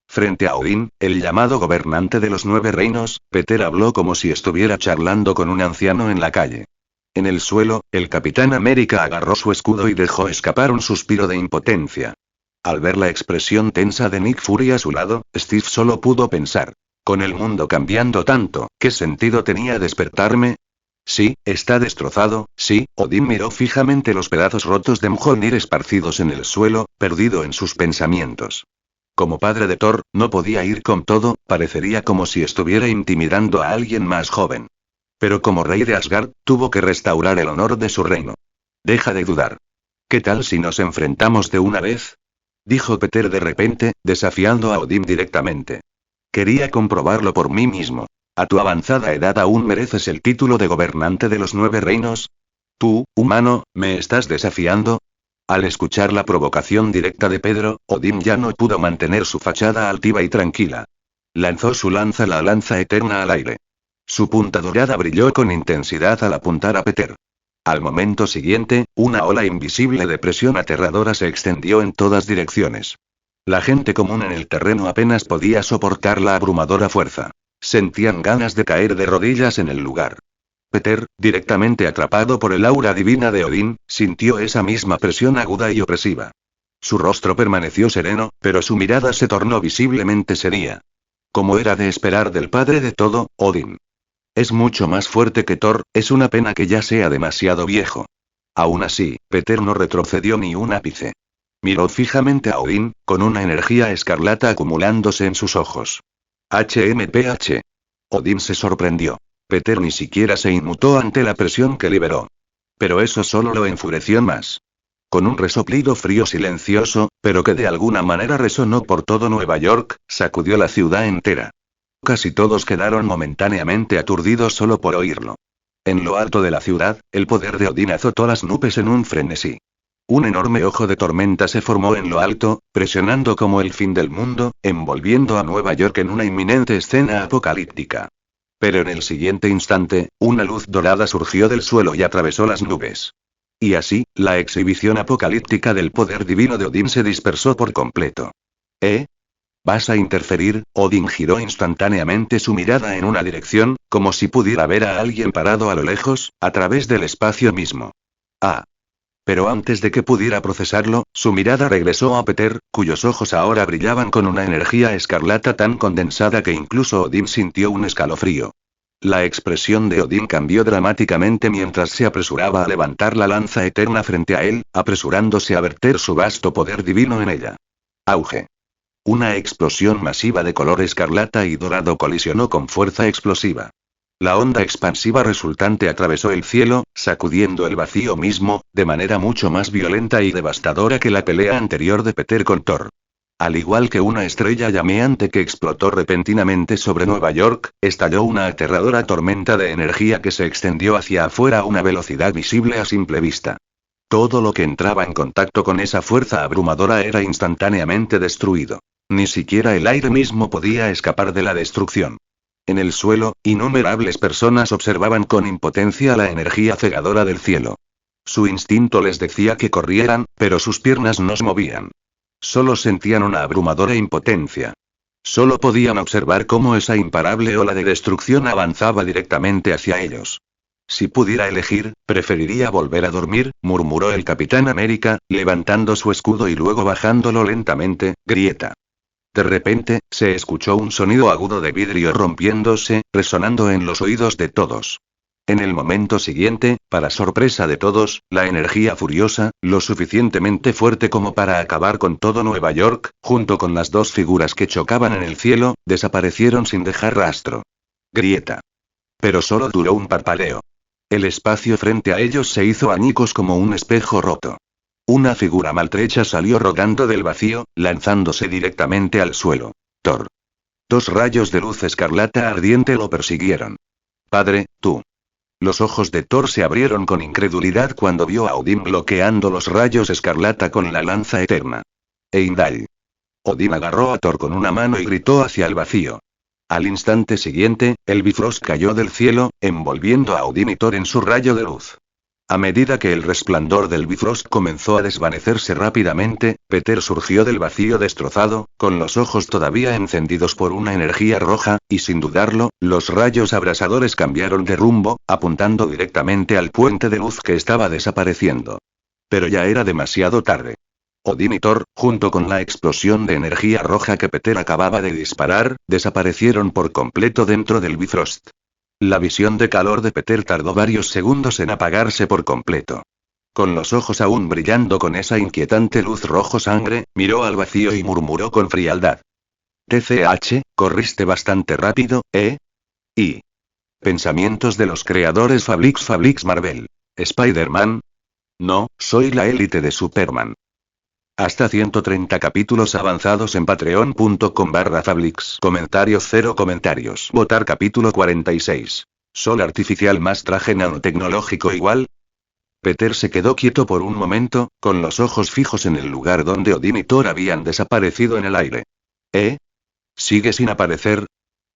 S1: Frente a Odín, el llamado gobernante de los 9 reinos, Peter habló como si estuviera charlando con un anciano en la calle. En el suelo, el Capitán América agarró su escudo y dejó escapar un suspiro de impotencia. Al ver la expresión tensa de Nick Fury a su lado, Steve solo pudo pensar. Con el mundo cambiando tanto, ¿qué sentido tenía despertarme? Sí, está destrozado, sí. Odín miró fijamente los pedazos rotos de Mjolnir esparcidos en el suelo, perdido en sus pensamientos. Como padre de Thor, no podía ir con todo, parecería como si estuviera intimidando a alguien más joven. Pero como rey de Asgard, tuvo que restaurar el honor de su reino. Deja de dudar. ¿Qué tal si nos enfrentamos de una vez? Dijo Peter de repente, desafiando a Odín directamente. Quería comprobarlo por mí mismo. ¿A tu avanzada edad aún mereces el título de gobernante de los 9 reinos? Tú, humano, ¿me estás desafiando? Al escuchar la provocación directa de Pedro, Odín ya no pudo mantener su fachada altiva y tranquila. Lanzó su lanza, la lanza eterna, al aire. Su punta dorada brilló con intensidad al apuntar a Peter. Al momento siguiente, una ola invisible de presión aterradora se extendió en todas direcciones. La gente común en el terreno apenas podía soportar la abrumadora fuerza. Sentían ganas de caer de rodillas en el lugar. Peter, directamente atrapado por el aura divina de Odín, sintió esa misma presión aguda y opresiva. Su rostro permaneció sereno, pero su mirada se tornó visiblemente seria. Como era de esperar del padre de todo, Odín. Es mucho más fuerte que Thor, es una pena que ya sea demasiado viejo. Aún así, Peter no retrocedió ni un ápice. Miró fijamente a Odín, con una energía escarlata acumulándose en sus ojos. HMPH. Odín se sorprendió. Peter ni siquiera se inmutó ante la presión que liberó. Pero eso solo lo enfureció más. Con un resoplido frío silencioso, pero que de alguna manera resonó por todo Nueva York, sacudió la ciudad entera. Casi todos quedaron momentáneamente aturdidos solo por oírlo. En lo alto de la ciudad, el poder de Odín azotó las nubes en un frenesí. Un enorme ojo de tormenta se formó en lo alto, presionando como el fin del mundo, envolviendo a Nueva York en una inminente escena apocalíptica. Pero en el siguiente instante, una luz dorada surgió del suelo y atravesó las nubes. Y así, la exhibición apocalíptica del poder divino de Odín se dispersó por completo. ¿Vas a interferir? Odín giró instantáneamente su mirada en una dirección, como si pudiera ver a alguien parado a lo lejos, a través del espacio mismo. Ah. Pero antes de que pudiera procesarlo, su mirada regresó a Peter, cuyos ojos ahora brillaban con una energía escarlata tan condensada que incluso Odín sintió un escalofrío. La expresión de Odín cambió dramáticamente mientras se apresuraba a levantar la lanza eterna frente a él, apresurándose a verter su vasto poder divino en ella. Auge. Una explosión masiva de color escarlata y dorado colisionó con fuerza explosiva. La onda expansiva resultante atravesó el cielo, sacudiendo el vacío mismo, de manera mucho más violenta y devastadora que la pelea anterior de Peter con Thor. Al igual que una estrella llameante que explotó repentinamente sobre Nueva York, estalló una aterradora tormenta de energía que se extendió hacia afuera a una velocidad visible a simple vista. Todo lo que entraba en contacto con esa fuerza abrumadora era instantáneamente destruido. Ni siquiera el aire mismo podía escapar de la destrucción. En el suelo, innumerables personas observaban con impotencia la energía cegadora del cielo. Su instinto les decía que corrieran, pero sus piernas no se movían. Solo sentían una abrumadora impotencia. Solo podían observar cómo esa imparable ola de destrucción avanzaba directamente hacia ellos. Si pudiera elegir, preferiría volver a dormir, murmuró el Capitán América, levantando su escudo y luego bajándolo lentamente. Grieta. De repente, se escuchó un sonido agudo de vidrio rompiéndose, resonando en los oídos de todos. En el momento siguiente, para sorpresa de todos, la energía furiosa, lo suficientemente fuerte como para acabar con todo Nueva York, junto con las dos figuras que chocaban en el cielo, desaparecieron sin dejar rastro. Grieta. Pero solo duró un parpadeo. El espacio frente a ellos se hizo añicos como un espejo roto. Una figura maltrecha salió rodando del vacío, lanzándose directamente al suelo. Thor. Dos rayos de luz escarlata ardiente lo persiguieron. Padre, tú. Los ojos de Thor se abrieron con incredulidad cuando vio a Odín bloqueando los rayos escarlata con la lanza eterna. Heimdall. Odín agarró a Thor con una mano y gritó hacia el vacío. Al instante siguiente, el Bifrost cayó del cielo, envolviendo a Odín y Thor en su rayo de luz. A medida que el resplandor del Bifrost comenzó a desvanecerse rápidamente, Peter surgió del vacío destrozado, con los ojos todavía encendidos por una energía roja, y sin dudarlo, los rayos abrasadores cambiaron de rumbo, apuntando directamente al puente de luz que estaba desapareciendo. Pero ya era demasiado tarde. Odín y Thor, junto con la explosión de energía roja que Peter acababa de disparar, desaparecieron por completo dentro del Bifrost. La visión de calor de Peter tardó varios segundos en apagarse por completo. Con los ojos aún brillando con esa inquietante luz rojo sangre, miró al vacío y murmuró con frialdad. TCH, corriste bastante rápido, ¿eh? Y. Pensamientos de los creadores Fablix Marvel. ¿Spider-Man? No, soy la élite de Superman. Hasta 130 capítulos avanzados en patreon.com/Fablix. Comentarios 0 comentarios. Votar capítulo 46. Sol artificial más traje nanotecnológico igual. Peter se quedó quieto por un momento, con los ojos fijos en el lugar donde Odín y Thor habían desaparecido en el aire. ¿Eh? ¿Sigue sin aparecer?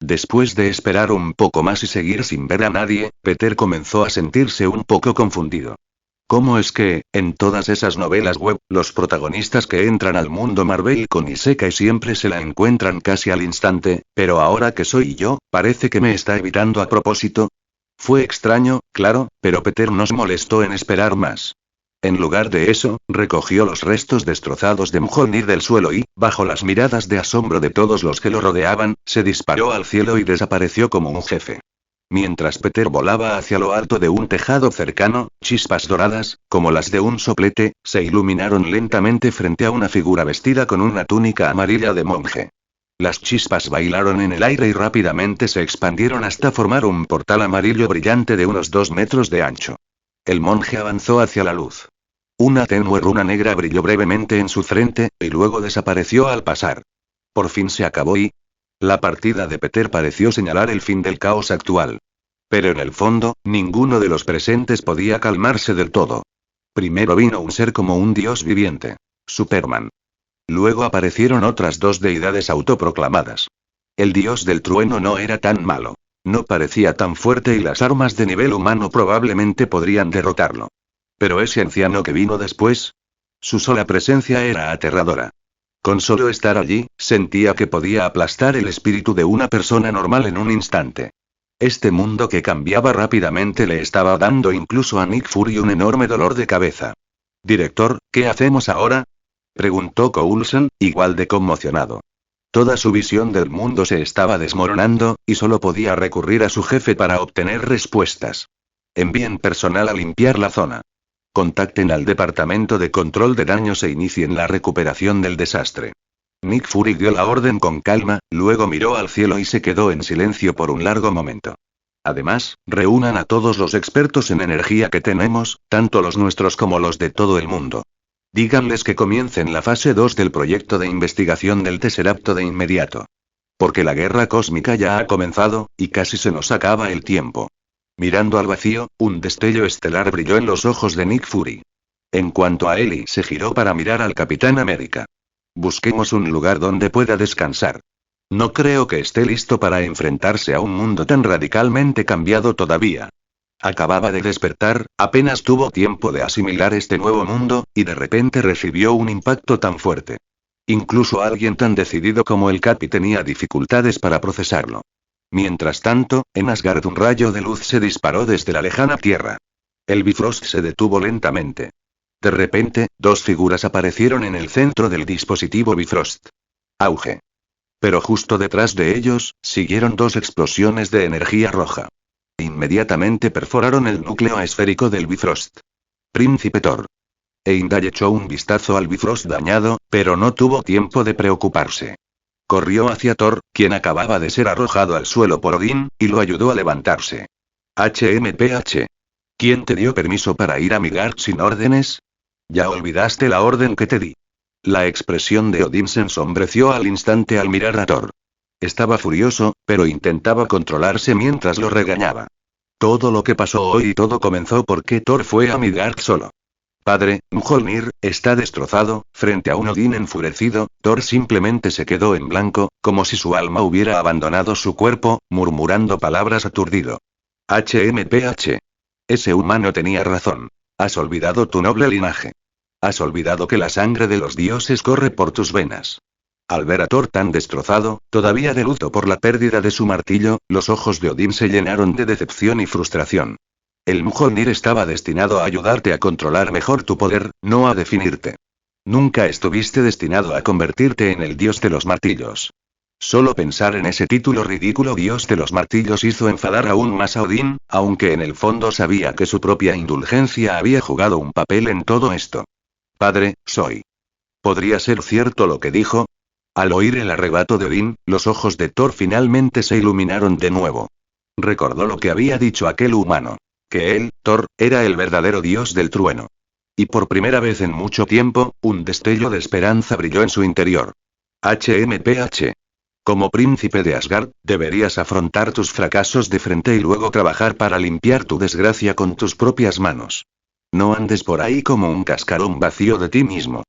S1: Después de esperar un poco más y seguir sin ver a nadie, Peter comenzó a sentirse un poco confundido. ¿Cómo es que, en todas esas novelas web, los protagonistas que entran al mundo Marvel con Isekai siempre se la encuentran casi al instante, pero ahora que soy yo, parece que me está evitando a propósito? Fue extraño, claro, pero Peter no se molestó en esperar más. En lugar de eso, recogió los restos destrozados de Mjolnir del suelo y, bajo las miradas de asombro de todos los que lo rodeaban, se disparó al cielo y desapareció como un jefe. Mientras Peter volaba hacia lo alto de un tejado cercano, chispas doradas, como las de un soplete, se iluminaron lentamente frente a una figura vestida con una túnica amarilla de monje. Las chispas bailaron en el aire y rápidamente se expandieron hasta formar un portal amarillo brillante de unos 2 metros de ancho. El monje avanzó hacia la luz. Una tenue runa negra brilló brevemente en su frente, y luego desapareció al pasar. Por fin se acabó y... La partida de Peter pareció señalar el fin del caos actual. Pero en el fondo, ninguno de los presentes podía calmarse del todo. Primero vino un ser como un dios viviente. Superman. Luego aparecieron otras dos deidades autoproclamadas. El dios del trueno no era tan malo. No parecía tan fuerte y las armas de nivel humano probablemente podrían derrotarlo. Pero ese anciano que vino después. Su sola presencia era aterradora. Con solo estar allí, sentía que podía aplastar el espíritu de una persona normal en un instante. Este mundo que cambiaba rápidamente le estaba dando incluso a Nick Fury un enorme dolor de cabeza. Director, ¿qué hacemos ahora? Preguntó Coulson, igual de conmocionado. Toda su visión del mundo se estaba desmoronando, y solo podía recurrir a su jefe para obtener respuestas. Envíen personal a limpiar la zona. Contacten al Departamento de Control de Daños e inicien la recuperación del desastre. Nick Fury dio la orden con calma, luego miró al cielo y se quedó en silencio por un largo momento. Además, reúnan a todos los expertos en energía que tenemos, tanto los nuestros como los de todo el mundo. Díganles que comiencen la fase 2 del proyecto de investigación del Tesseracto de inmediato. Porque la guerra cósmica ya ha comenzado, y casi se nos acaba el tiempo. Mirando al vacío, un destello estelar brilló en los ojos de Nick Fury. En cuanto a Ellie, se giró para mirar al Capitán América. Busquemos un lugar donde pueda descansar. No creo que esté listo para enfrentarse a un mundo tan radicalmente cambiado todavía. Acababa de despertar, apenas tuvo tiempo de asimilar este nuevo mundo, y de repente recibió un impacto tan fuerte. Incluso alguien tan decidido como el Capi tenía dificultades para procesarlo. Mientras tanto, en Asgard un rayo de luz se disparó desde la lejana tierra. El Bifrost se detuvo lentamente. De repente, dos figuras aparecieron en el centro del dispositivo Bifrost. Auge. Pero justo detrás de ellos, siguieron dos explosiones de energía roja. Inmediatamente perforaron el núcleo esférico del Bifrost. Príncipe Thor. Heimdall echó un vistazo al Bifrost dañado, pero no tuvo tiempo de preocuparse. Corrió hacia Thor, quien acababa de ser arrojado al suelo por Odín, y lo ayudó a levantarse. HMPH. ¿Quién te dio permiso para ir a Midgard sin órdenes? Ya olvidaste la orden que te di. La expresión de Odín se ensombreció al instante al mirar a Thor. Estaba furioso, pero intentaba controlarse mientras lo regañaba. Todo lo que pasó hoy y todo comenzó porque Thor fue a Midgard solo. Padre, Mjolnir, está destrozado. Frente a un Odín enfurecido, Thor simplemente se quedó en blanco, como si su alma hubiera abandonado su cuerpo, murmurando palabras aturdido. HMPH. Ese humano tenía razón. Has olvidado tu noble linaje. Has olvidado que la sangre de los dioses corre por tus venas. Al ver a Thor tan destrozado, todavía de luto por la pérdida de su martillo, los ojos de Odín se llenaron de decepción y frustración. El Mjolnir estaba destinado a ayudarte a controlar mejor tu poder, no a definirte. Nunca estuviste destinado a convertirte en el dios de los martillos. Solo pensar en ese título ridículo dios de los martillos hizo enfadar aún más a Odín, aunque en el fondo sabía que su propia indulgencia había jugado un papel en todo esto. Padre, soy. ¿Podría ser cierto lo que dijo? Al oír el arrebato de Odín, los ojos de Thor finalmente se iluminaron de nuevo. Recordó lo que había dicho aquel humano. Que él, Thor, era el verdadero dios del trueno. Y por primera vez en mucho tiempo, un destello de esperanza brilló en su interior. HMPH. Como príncipe de Asgard, deberías afrontar tus fracasos de frente y luego trabajar para limpiar tu desgracia con tus propias manos. No andes por ahí como un cascarón vacío de ti mismo.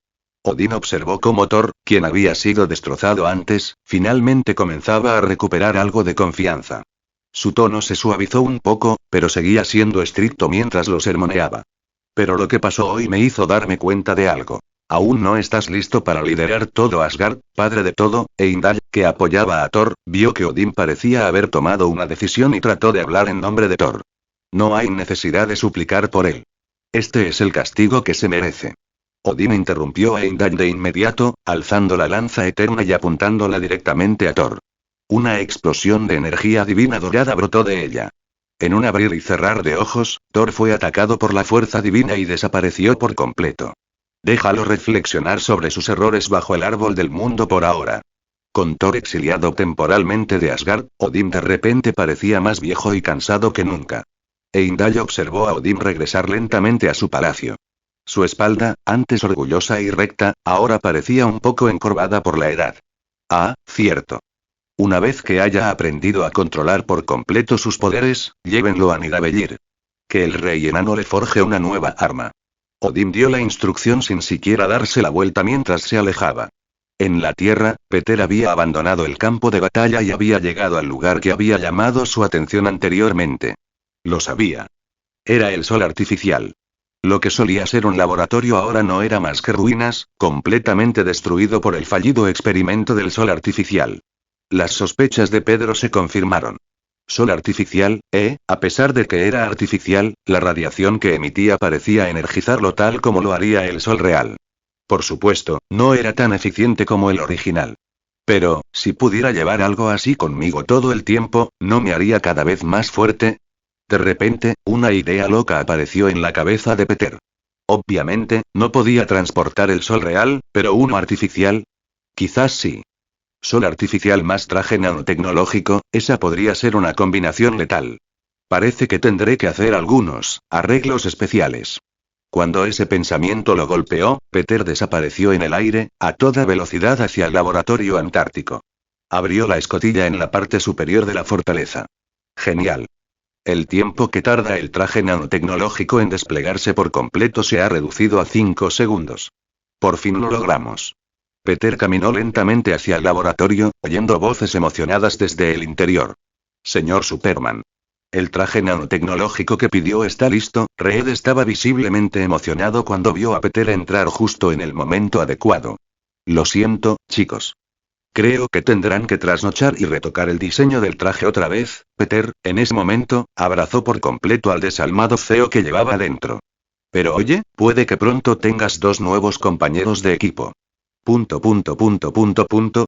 S1: Odín observó cómo Thor, quien había sido destrozado antes, finalmente comenzaba a recuperar algo de confianza. Su tono se suavizó un poco, pero seguía siendo estricto mientras lo sermoneaba. Pero lo que pasó hoy me hizo darme cuenta de algo. Aún no estás listo para liderar todo Asgard, padre de todo. Heimdall, que apoyaba a Thor, vio que Odín parecía haber tomado una decisión y trató de hablar en nombre de Thor. No hay necesidad de suplicar por él. Este es el castigo que se merece. Odín interrumpió a Heimdall de inmediato, alzando la lanza eterna y apuntándola directamente a Thor. Una explosión de energía divina dorada brotó de ella. En un abrir y cerrar de ojos, Thor fue atacado por la fuerza divina y desapareció por completo. Déjalo reflexionar sobre sus errores bajo el árbol del mundo por ahora. Con Thor exiliado temporalmente de Asgard, Odín de repente parecía más viejo y cansado que nunca. Heimdall observó a Odín regresar lentamente a su palacio. Su espalda, antes orgullosa y recta, ahora parecía un poco encorvada por la edad. Ah, cierto. Una vez que haya aprendido a controlar por completo sus poderes, llévenlo a Nidavellir. Que el rey enano le forje una nueva arma. Odín dio la instrucción sin siquiera darse la vuelta mientras se alejaba. En la tierra, Peter había abandonado el campo de batalla y había llegado al lugar que había llamado su atención anteriormente. Lo sabía. Era el sol artificial. Lo que solía ser un laboratorio ahora no era más que ruinas, completamente destruido por el fallido experimento del sol artificial. Las sospechas de Pedro se confirmaron. Sol artificial, a pesar de que era artificial, la radiación que emitía parecía energizarlo tal como lo haría el sol real. Por supuesto, no era tan eficiente como el original. Pero, si pudiera llevar algo así conmigo todo el tiempo, ¿no me haría cada vez más fuerte? De repente, una idea loca apareció en la cabeza de Peter. Obviamente, no podía transportar el sol real, pero uno artificial. Quizás sí. Sol artificial más traje nanotecnológico, esa podría ser una combinación letal. Parece que tendré que hacer algunos arreglos especiales. Cuando ese pensamiento lo golpeó, Peter desapareció en el aire, a toda velocidad hacia el laboratorio antártico. Abrió la escotilla en la parte superior de la fortaleza. Genial. El tiempo que tarda el traje nanotecnológico en desplegarse por completo se ha reducido a 5 segundos. Por fin lo logramos. Peter caminó lentamente hacia el laboratorio, oyendo voces emocionadas desde el interior. Señor Superman. El traje nanotecnológico que pidió está listo. Reed estaba visiblemente emocionado cuando vio a Peter entrar justo en el momento adecuado. Lo siento, chicos. Creo que tendrán que trasnochar y retocar el diseño del traje otra vez. Peter, en ese momento, abrazó por completo al desalmado CEO que llevaba dentro. Pero oye, puede que pronto tengas 2 nuevos compañeros de equipo.